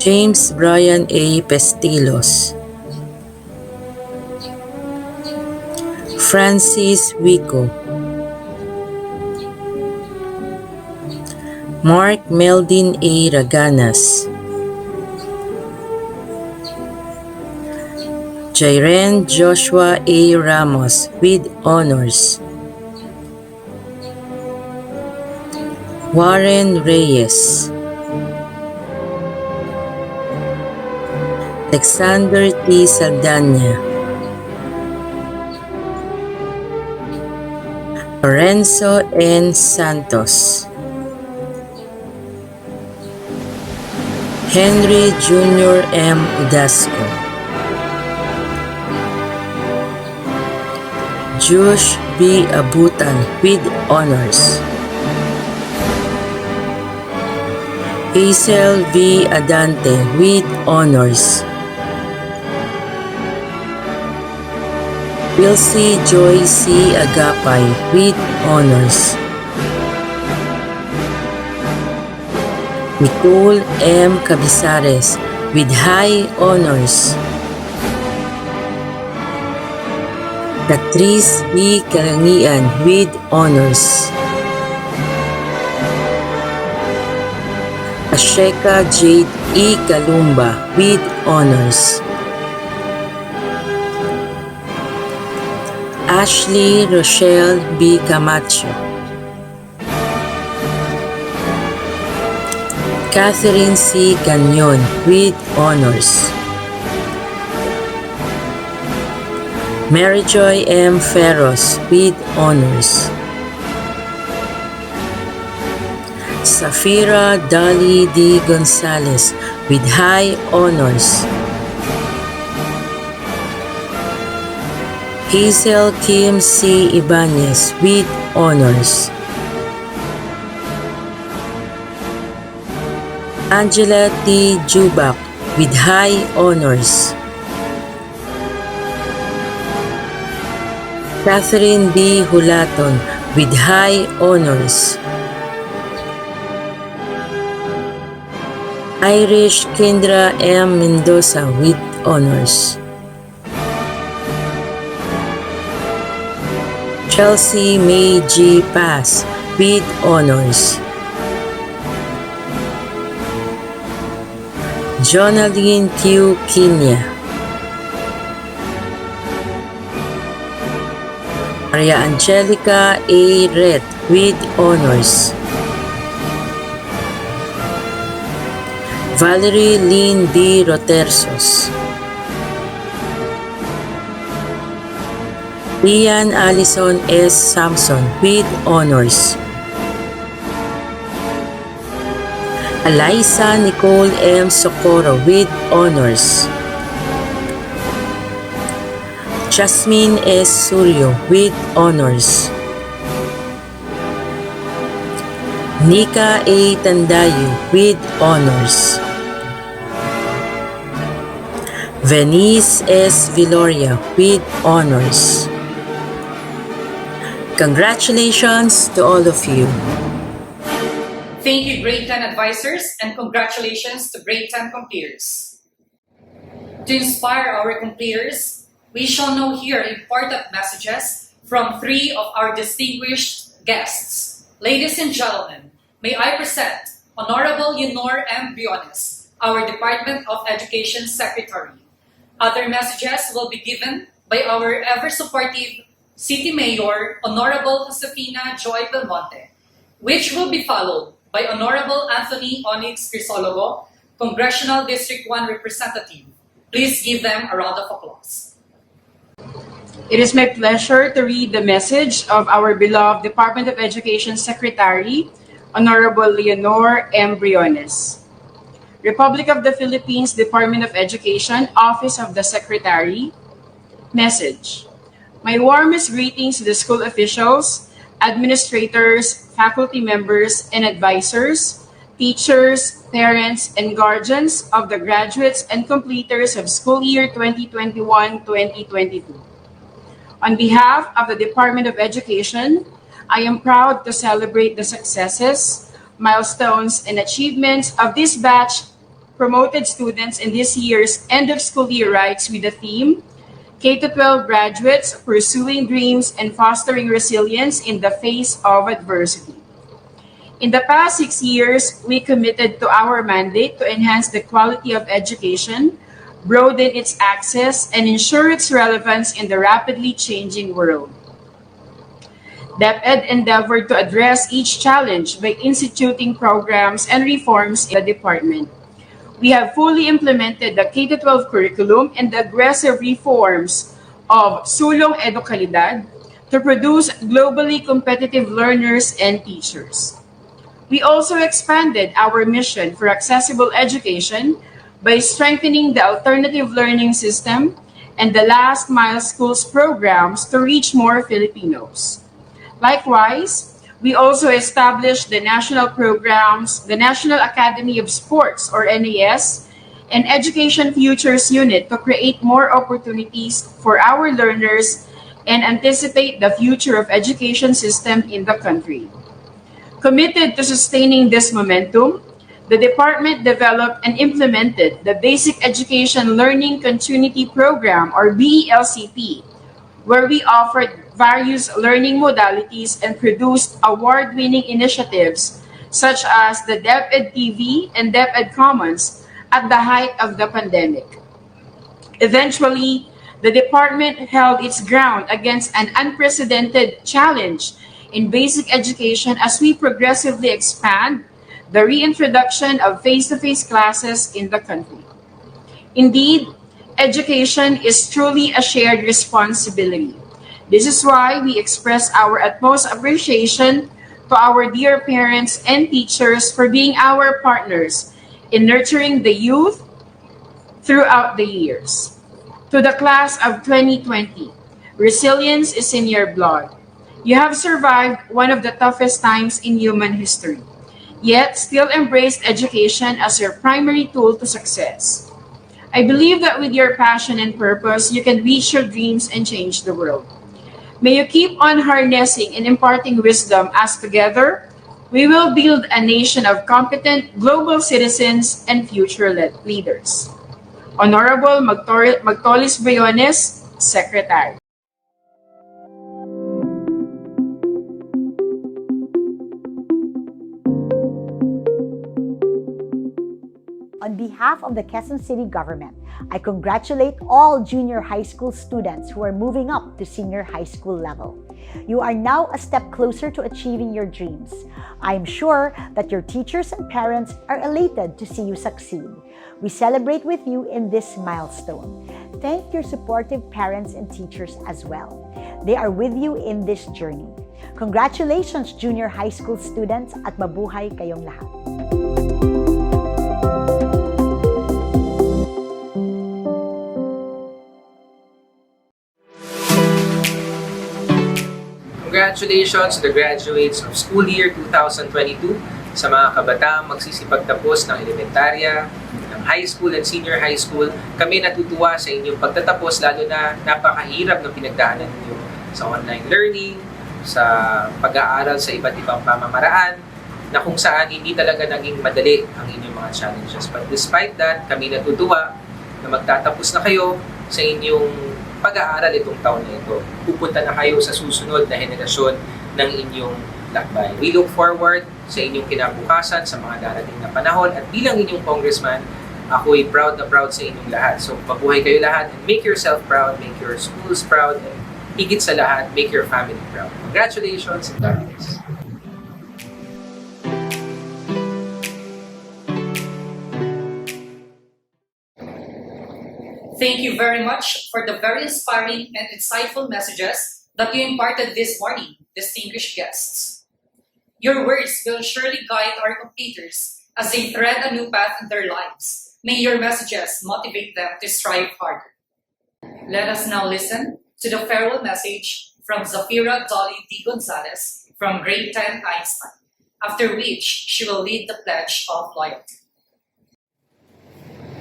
James Brian A. Pestilos. Francis Wico. Mark Meldin A. Raganas. Jairen Joshua A. Ramos with honors. Warren Reyes. Alexander T. Saldana. Lorenzo N. Santos. Henry Jr. M. Udasco. Josh B. Abutan with honors. Hazel V. Adante with honors. Wilcy Joy C. Agapay with honors. Nicole M. Cabisares with high honors. Catrice B. Karangian with honors. Asheka Jade E. Kalumba with honors. Ashley Rochelle B. Camacho. Catherine C. Gagnon with honors. Mary Joy M. Ferros with honors. Safira Dali D. Gonzalez with high honors. Hazel Kim C. Ibanez with honors. Angela T. Jubak with high honors. Catherine D. Hulaton with high honors. Irish Kendra M. Mendoza with honors. Chelsea May G. Paz with honors. Jonaline Q. Kinya. Maria Angelica A. Ret with honors. Valerie Lynn D. Rotersos. Ian Allison S. Samson with honors. Eliza Nicole M. Socorro with honors. Jasmine S. Suryo with honors. Nika A. Tandayo with honors. Venice S. Viloria with honors. Congratulations to all of you. Thank you, Grade 10 advisors, and congratulations to Grade 10 completers. To inspire our completers, we shall now hear important messages from 3 of our distinguished guests. Ladies and gentlemen, may I present Honorable Leonor M. Briones, our Department of Education Secretary. Other messages will be given by our ever-supportive City Mayor, Honorable Josefina Joy Belmonte, which will be followed by Honorable Anthony Onyx Crisologo, Congressional District 1 Representative. Please give them a round of applause. It is my pleasure to read the message of our beloved Department of Education Secretary, Honorable Leonor M. Briones. Republic of the Philippines Department of Education, Office of the Secretary. Message. My warmest greetings to the school officials, administrators, faculty members, and advisors, teachers, parents, and guardians of the graduates and completers of school year 2021-2022. On behalf of the Department of Education, I am proud to celebrate the successes, milestones, and achievements of this batch promoted students in this year's end of school year rites with the theme K-12 graduates pursuing dreams and fostering resilience in the face of adversity. In the past 6 years, we committed to our mandate to enhance the quality of education, broaden its access, and ensure its relevance in the rapidly changing world. DepEd endeavored to address each challenge by instituting programs and reforms in the department. We have fully implemented the K-12 curriculum and the aggressive reforms of Sulong Edukalidad to produce globally competitive learners and teachers. We also expanded our mission for accessible education by strengthening the alternative learning system and the last mile schools programs to reach more Filipinos. Likewise, we also established the national programs, the National Academy of Sports or NAS, and Education Futures Unit to create more opportunities for our learners and anticipate the future of education system in the country. Committed to sustaining this momentum, the department developed and implemented the Basic Education Learning Continuity Program or BELCP, where we offered various learning modalities and produced award-winning initiatives such as the DepEd TV and DepEd Commons at the height of the pandemic. Eventually, the department held its ground against an unprecedented challenge in basic education as we progressively expand the reintroduction of face-to-face classes in the country. Indeed, education is truly a shared responsibility. This is why we express our utmost appreciation to our dear parents and teachers for being our partners in nurturing the youth throughout the years. To the class of 2020, resilience is in your blood. You have survived one of the toughest times in human history. yet still embraced education as your primary tool to success. I believe that with your passion and purpose, you can reach your dreams and change the world. May you keep on harnessing and imparting wisdom as together, we will build a nation of competent global citizens and future leaders. Honorable Magtolis Briones, Secretary. On behalf of the Quezon City government, I congratulate all junior high school students who are moving up to senior high school level. You are now a step closer to achieving your dreams. I am sure that your teachers and parents are elated to see you succeed. We celebrate with you in this milestone. Thank your supportive parents and teachers as well. They are with you in this journey. Congratulations, junior high school students, at mabuhay kayong lahat. Congratulations to the graduates of school year 2022 sa mga kabataang magsisipagtapos ng elementarya, ng high school at senior high school. Kami natutuwa sa inyong pagtatapos, lalo na napakahirap ng pinagdaanan ninyo sa online learning, sa pag-aaral sa iba't ibang pamamaraan, na kung saan hindi talaga naging madali ang inyong mga challenges. But despite that, kami natutuwa na magtatapos na kayo sa inyong pag-aaral itong taon na ito. Pupunta na kayo sa susunod na henerasyon ng inyong lakbay. We look forward sa inyong kinabukasan sa mga darating na panahon, at bilang inyong congressman, ako'y proud na proud sa inyong lahat. So mabuhay kayo lahat, and make yourself proud, make your schools proud, and higit sa lahat, make your family proud. Congratulations and God bless. Thank you very much for the very inspiring and insightful messages that you imparted this morning, distinguished guests. Your words will surely guide our competitors as they tread a new path in their lives. May your messages motivate them to strive harder. Let us now listen to the farewell message from Zafira Dolly D. Gonzalez from Grade 10 Einstein, after which she will lead the Pledge of Loyalty.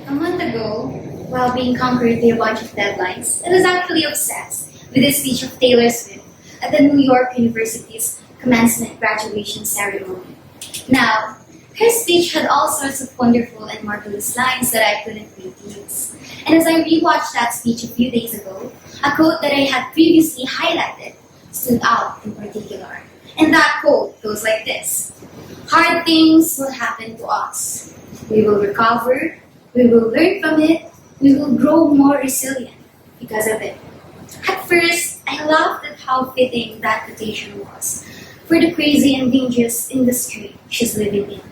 A month ago, while being conquered by a bunch of deadlines, I was actually obsessed with the speech of Taylor Swift at the New York University's commencement graduation ceremony. Now, her speech had all sorts of wonderful and marvelous lines that I couldn't wait to use. And as I rewatched that speech a few days ago, a quote that I had previously highlighted stood out in particular. And that quote goes like this: "Hard things will happen to us. We will recover, we will learn from it, we will grow more resilient because of it." At first, I laughed at how fitting that quotation was for the crazy and dangerous industry she's living in.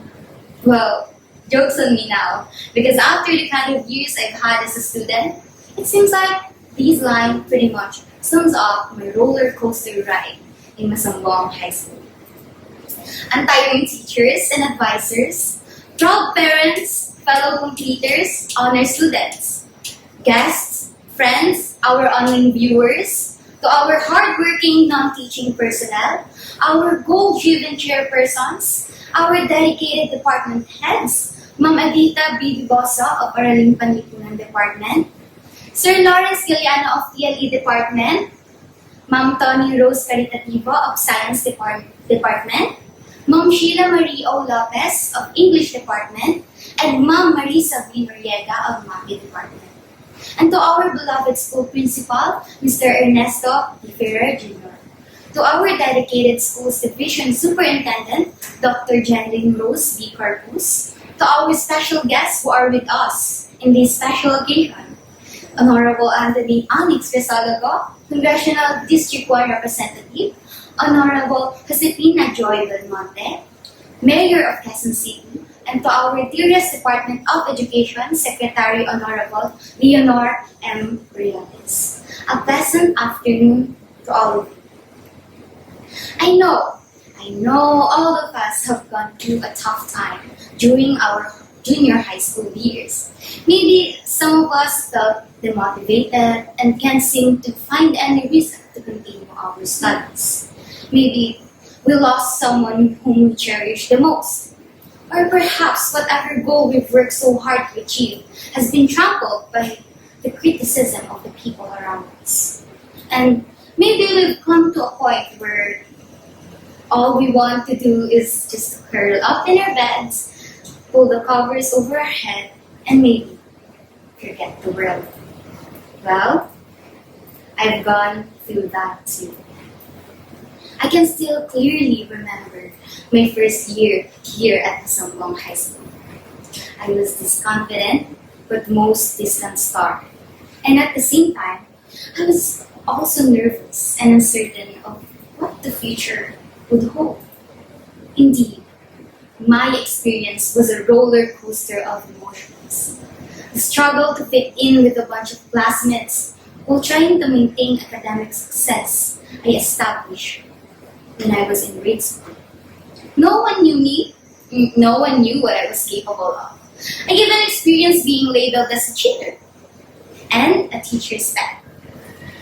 Well, joke's on me now, because after the kind of years I've had as a student, it seems like these lines pretty much sums up my roller coaster ride in Masambong High School. Untiring teachers and advisors, proud parents, fellow completers, honor students, guests, friends, our online viewers, to our hardworking non-teaching personnel, our goal-driven chairpersons, our dedicated department heads, Ma'am Adita B. Bibosa of Araling Panlipunan Department, Sir Lawrence Galiano of TLE Department, Ma'am Tony Rose Caritativo of Science Department, Ma'am Sheila Marie O. Lopez of English Department, and Ma'am Marisa B. Noriega of MAPI Department. And to our beloved school principal, Mr. Ernesto P. Ferrer Jr., to our dedicated schools division superintendent, Dr. Jeneline Rose B. Corpus, to our special guests who are with us in this special occasion, Honorable Anthony Onyx Resalago, Congressional District 1 Representative, Honorable Josefina Joy Belmonte, Mayor of Quezon City, and to our dearest Department of Education, Secretary Honorable Leonor M. Riales. A pleasant afternoon to all of you. I know all of us have gone through a tough time during our junior high school years. Maybe some of us felt demotivated and can't seem to find any reason to continue our studies. Maybe we lost someone whom we cherish the most. Or perhaps whatever goal we've worked so hard to achieve has been trampled by the criticism of the people around us. And maybe we've come to a point where all we want to do is just curl up in our beds, pull the covers over our head, and maybe forget the world. Well, I've gone through that too. I can still clearly remember my first year here at Masambong High School. I was this confident but most distant star. And at the same time, I was also nervous and uncertain of what the future would hold. Indeed, my experience was a roller coaster of emotions. The struggle to fit in with a bunch of classmates while trying to maintain academic success I established when I was in grade school. No one knew me. No one knew what I was capable of. I even experienced being labeled as a cheater and a teacher's pet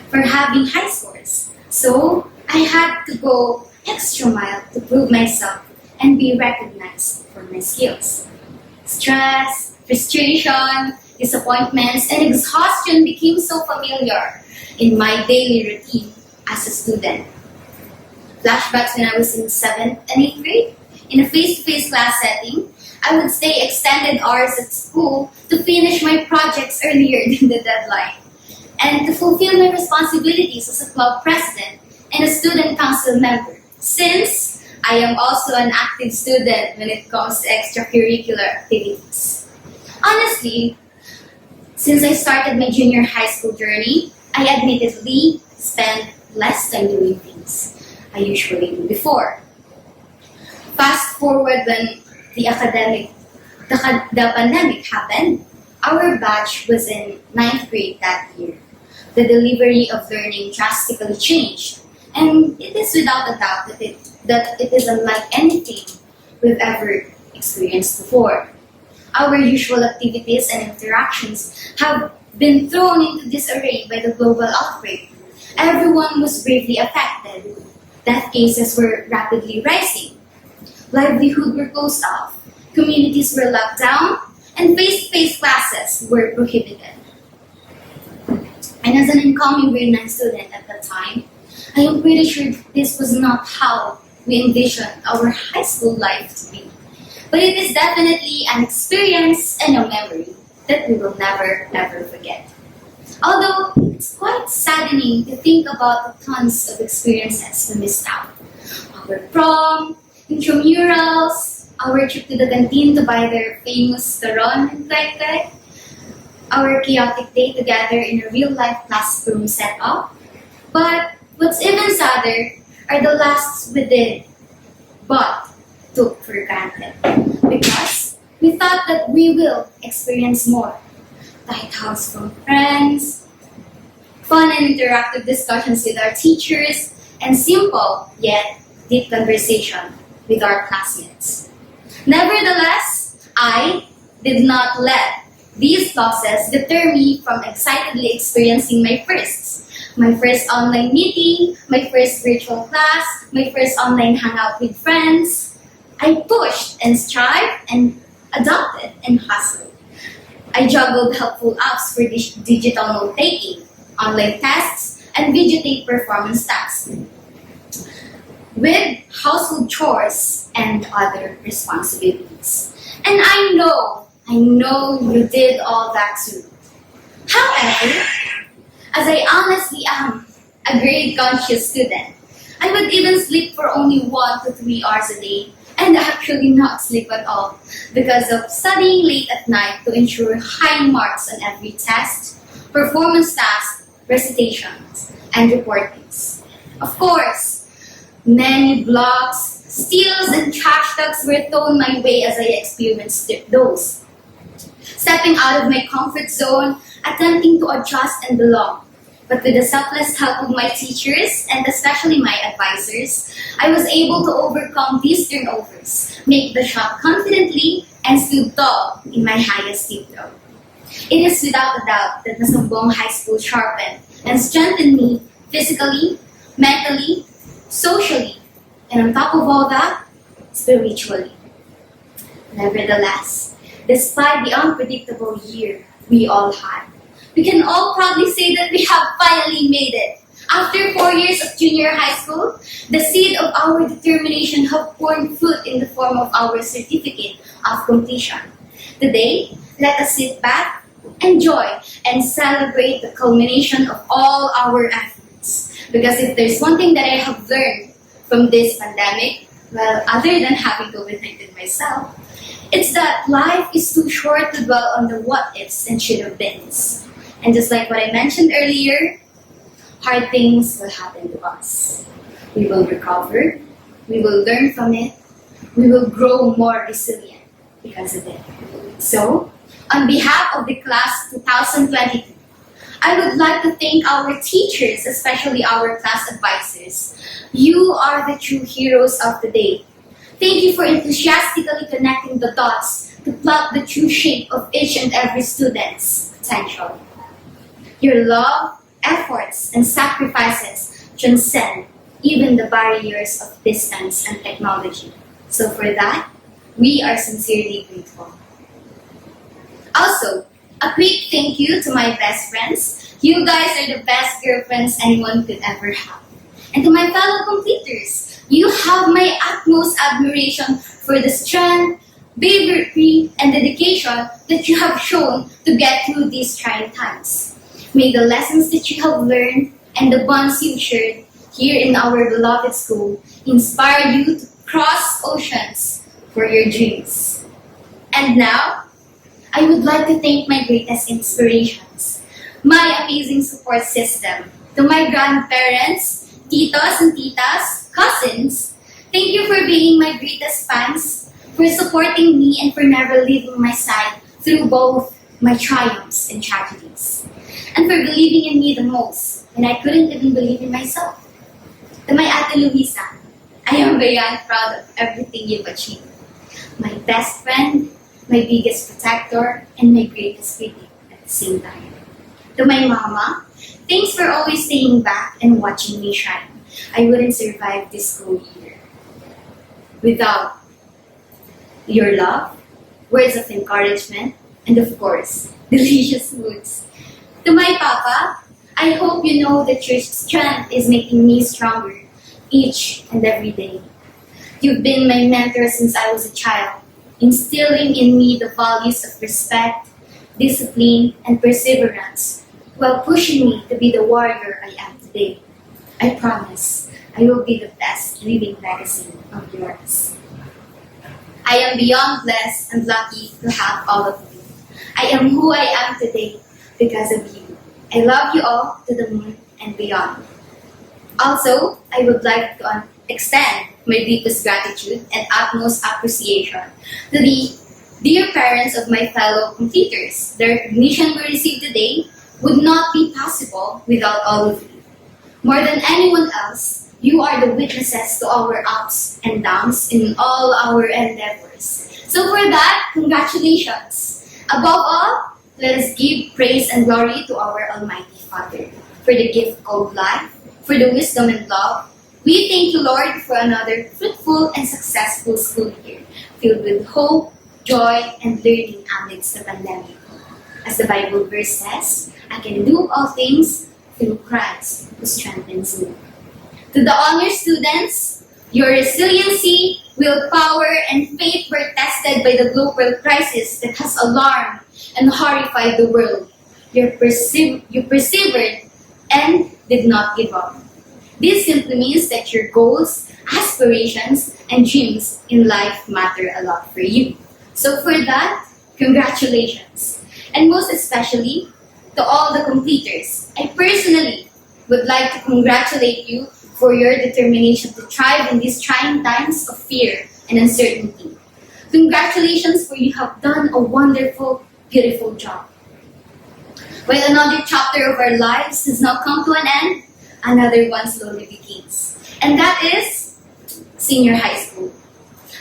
for having high scores. So I had to go extra mile to prove myself and be recognized for my skills. Stress, frustration, disappointments, and exhaustion became so familiar in my daily routine as a student. Flashbacks when I was in 7th and 8th grade. In a face-to-face class setting, I would stay extended hours at school to finish my projects earlier than the deadline and to fulfill my responsibilities as a club president and a student council member, since I am also an active student when it comes to extracurricular activities. Honestly, since I started my junior high school journey, I admittedly spent less time doing things I usually do before. Fast forward when the pandemic happened, our batch was in 9th grade that year. The delivery of learning drastically changed, and it is without a doubt that it is unlike anything we've ever experienced before. Our usual activities and interactions have been thrown into disarray by the global outbreak. Everyone was gravely affected. Death cases were rapidly rising. Livelihood were closed off. Communities were locked down, and face-to-face classes were prohibited. And as an incoming grade 9 student at that time, I am pretty sure this was not how we envisioned our high school life to be. But it is definitely an experience and a memory that we will never, ever forget. Although it's quite saddening to think about the tons of experiences we missed out. Our prom, intramurals, our trip to the canteen to buy their famous taron and kwek-kwek, our chaotic day together in a real-life classroom setup. But what's even sadder are the lasts we did, but took for granted. Because we thought that we will experience more. Tight hugs from friends, fun and interactive discussions with our teachers, and simple yet deep conversation with our classmates. Nevertheless, I did not let these losses deter me from excitedly experiencing my firsts. My first online meeting, my first virtual class, my first online hangout with friends. I pushed and strived and adopted and hustled. I juggled helpful apps for digital note-taking, online tests, and videotape performance tasks, with household chores and other responsibilities. And I know you did all that too. However, as I honestly am a grade-conscious student, I would even sleep for only 1 to 3 hours a day and actually not sleep at all because of studying late at night to ensure high marks on every test, performance tasks, recitations, and reportings. Of course, many blocks, steals, and trash talks were thrown my way as I experienced those. Stepping out of my comfort zone, attempting to adjust and belong. But with the selfless help of my teachers, and especially my advisors, I was able to overcome these turnovers, make the shot confidently, and stood tall in my highest diploma. It is without a doubt that Masambong High School sharpened and strengthened me physically, mentally, socially, and on top of all that, spiritually. Nevertheless, despite the unpredictable year we all had, we can all proudly say that we have finally made it. After 4 years of junior high school, the seed of our determination have borne fruit in the form of our certificate of completion. Today, let us sit back, enjoy, and celebrate the culmination of all our efforts. Because if there's one thing that I have learned from this pandemic, well, other than having COVID-19 myself, it's that life is too short to dwell on the what-ifs and should-have-beens. And just like what I mentioned earlier, hard things will happen to us. We will recover, we will learn from it, we will grow more resilient because of it. So, on behalf of the class 2022, I would like to thank our teachers, especially our class advisors. You are the true heroes of the day. Thank you for enthusiastically connecting the dots to plot the true shape of each and every student's potential. Your love, efforts, and sacrifices transcend even the barriers of distance and technology. So for that, we are sincerely grateful. Also, a quick thank you to my best friends. You guys are the best girlfriends anyone could ever have. And to my fellow completers, you have my utmost admiration for the strength, bravery, and dedication that you have shown to get through these trying times. May the lessons that you have learned and the bonds you've shared here in our beloved school inspire you to cross oceans for your dreams. And now, I would like to thank my greatest inspirations, my amazing support system, to my grandparents, titos and titas, cousins. Thank you for being my greatest fans, for supporting me and for never leaving my side through both my triumphs and tragedies, and for believing in me the most when I couldn't even believe in myself. To my Ate Luisa, I am beyond proud of everything you've achieved. My best friend, my biggest protector, and my greatest critic at the same time. To my mama, thanks for always staying back and watching me shine. I wouldn't survive this school year without your love, words of encouragement, and of course, delicious foods. To my papa, I hope you know that your strength is making me stronger each and every day. You've been my mentor since I was a child, instilling in me the values of respect, discipline, and perseverance, while pushing me to be the warrior I am today. I promise I will be the best living legacy of yours. I am beyond blessed and lucky to have all of you. I am who I am today because of you. I love you all to the moon and beyond. Also, I would like to extend my deepest gratitude and utmost appreciation to the dear parents of my fellow completers. The recognition we received today would not be possible without all of you. More than anyone else, you are the witnesses to our ups and downs in all our endeavors. So for that, congratulations. Above all, let us give praise and glory to our Almighty Father for the gift called life, for the wisdom and love. We thank you, Lord, for another fruitful and successful school year, filled with hope, joy, and learning amidst the pandemic. As the Bible verse says, I can do all things through Christ who strengthens me. To the honor students, your resiliency, willpower, and faith were tested by the global crisis that has alarmed and horrified the world. You persevered and did not give up. This simply means that your goals, aspirations, and dreams in life matter a lot for you. So for that, congratulations. And most especially, to all the completers, I personally would like to congratulate you for your determination to thrive in these trying times of fear and uncertainty. Congratulations, for you have done a wonderful, beautiful job. While another chapter of our lives has now come to an end, another one slowly begins. And that is senior high school.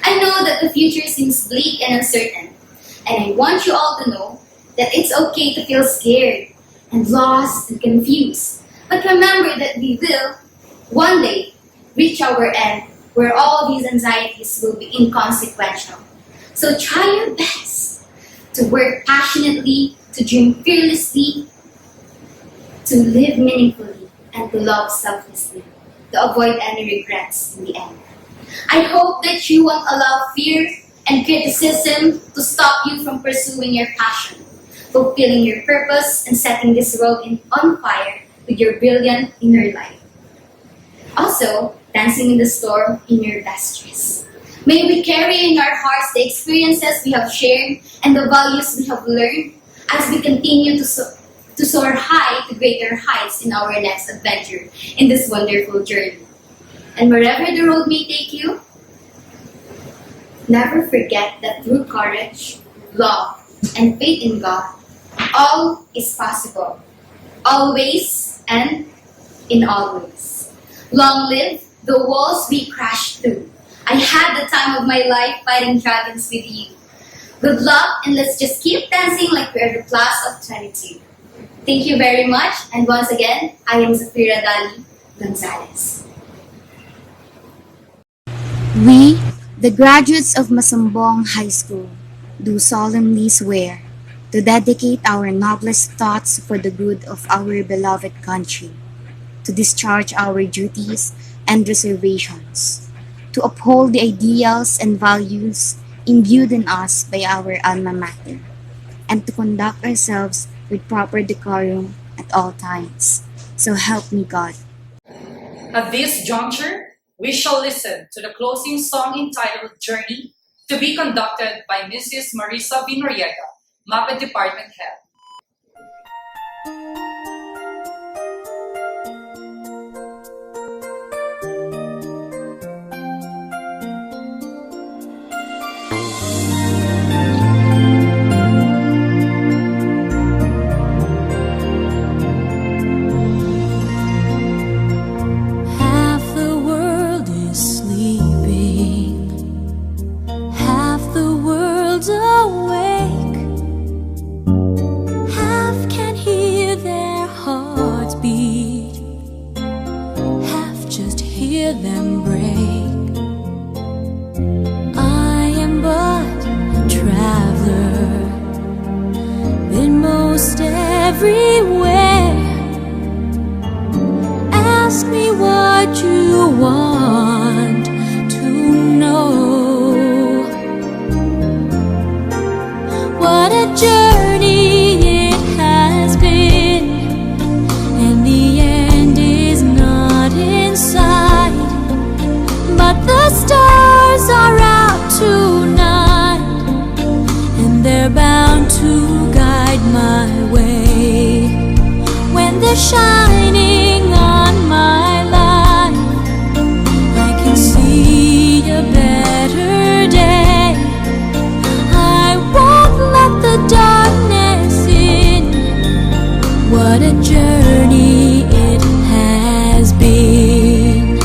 I know that the future seems bleak and uncertain, and I want you all to know that it's okay to feel scared and lost and confused. But remember that we will, one day, reach our end where all these anxieties will be inconsequential. So try your best to work passionately, to dream fearlessly, to live meaningfully, and to love selflessly, to avoid any regrets in the end. I hope that you won't allow fear and criticism to stop you from pursuing your passion, fulfilling your purpose, and setting this world on fire with your brilliant inner light. Also, dancing in the storm in your best dress. May we carry in our hearts the experiences we have shared and the values we have learned as we continue to soar high to greater heights in our next adventure in this wonderful journey. And wherever the road may take you, never forget that through courage, love, and faith in God, all is possible. Always and in all ways. Long live the walls we crashed through. I had the time of my life fighting dragons with you. Good luck, and let's just keep dancing like we're the class of 22. Thank you very much, and once again, I am Zafira Dali Gonzalez. We, the graduates of Masambong High School, do solemnly swear to dedicate our noblest thoughts for the good of our beloved country, to discharge our duties and reservations, to uphold the ideals and values imbued in us by our alma mater, and to conduct ourselves with proper decorum at all times. So help me God. At this juncture, we shall listen to the closing song entitled Journey, to be conducted by Mrs. Marisa Vinoriega, MAPA Department Head. Half the world is sleeping, half the world's awake, half can hear their hearts beat, half just hear them break. I am but a traveler, been most everywhere. Ask me what you want to know. What a journey it has been, and the end is not in sight. But the stars are out tonight, and they're bound to guide my way. When they're shining on my life, I can see a better day. I won't let the darkness in. What a journey it has been.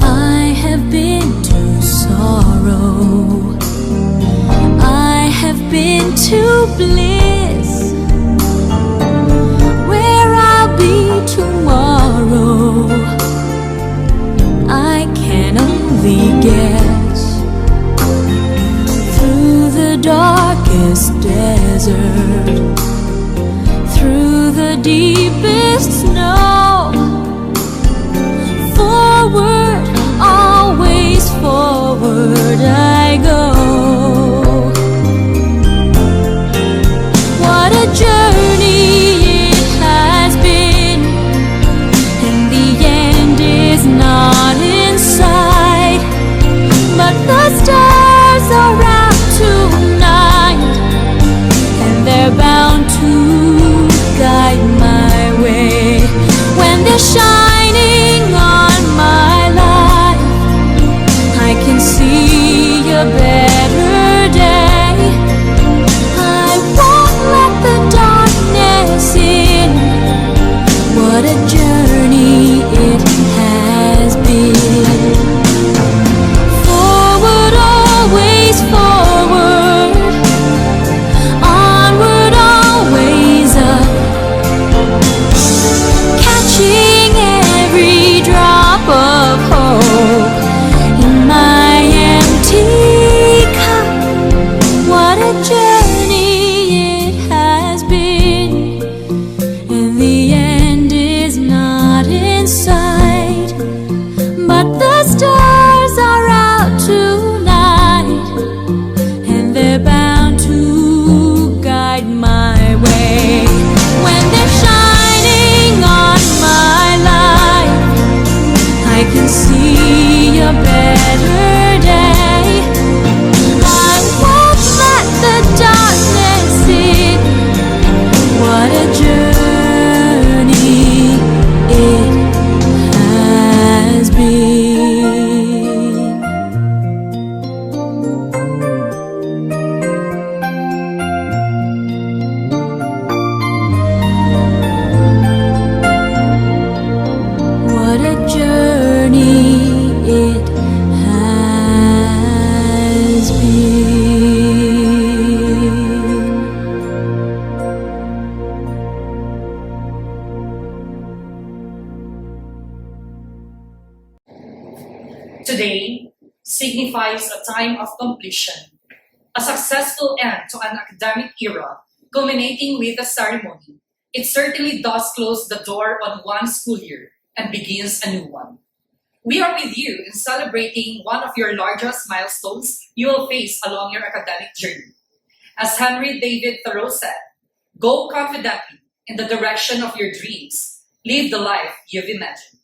I have been to sorrow, I have been to bliss. Where I'll be tomorrow, I can only guess. Through the darkest desert, through the deepest snow, forward, always forward I go. What a journey it has been, and the end is not in sight. But the stars are out tonight, and they're bound to guide my way. When they're shining on my life, I can see can see a better day. I won't let the darkness in. What a journey it has been. What a journey it has been. Today signifies a time of completion, a successful end to an academic era, culminating with a ceremony. It certainly does close the door on one school year and begins a new one. We are with you in celebrating one of your largest milestones you will face along your academic journey. As Henry David Thoreau said, go confidently in the direction of your dreams. Live the life you've imagined.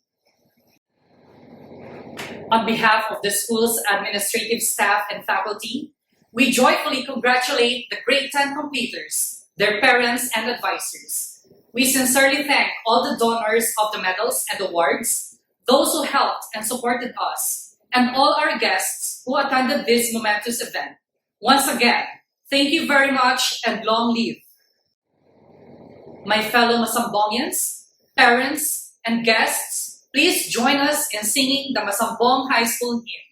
On behalf of the school's administrative staff and faculty, we joyfully congratulate the grade 10 completers, their parents and advisors. We sincerely thank all the donors of the medals and awards, those who helped and supported us, and all our guests who attended this momentous event. Once again, thank you very much and long live. My fellow Masambongians, parents, and guests, please join us in singing the Masambong High School hymn.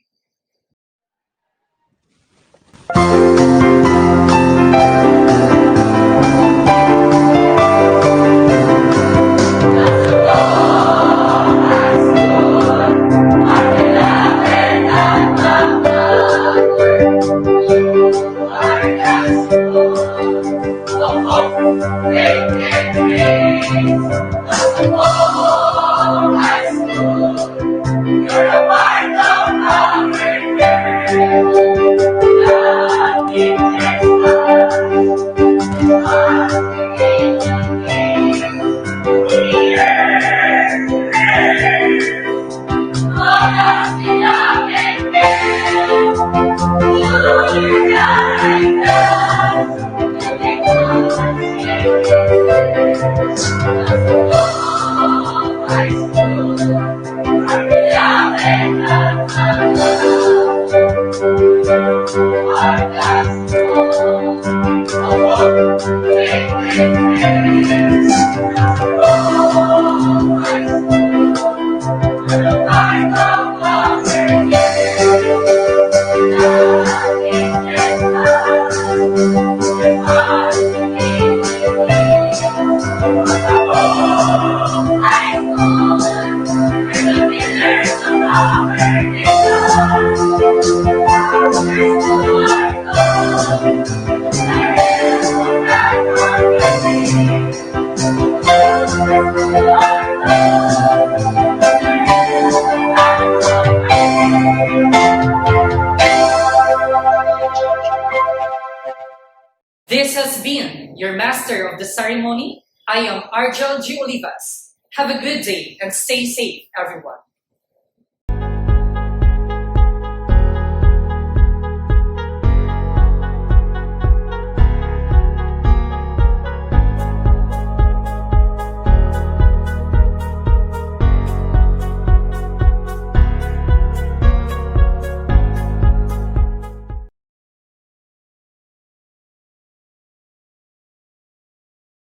This has been your master of the ceremony. I am Argel G. Olivas. Have a good day and stay safe, everyone.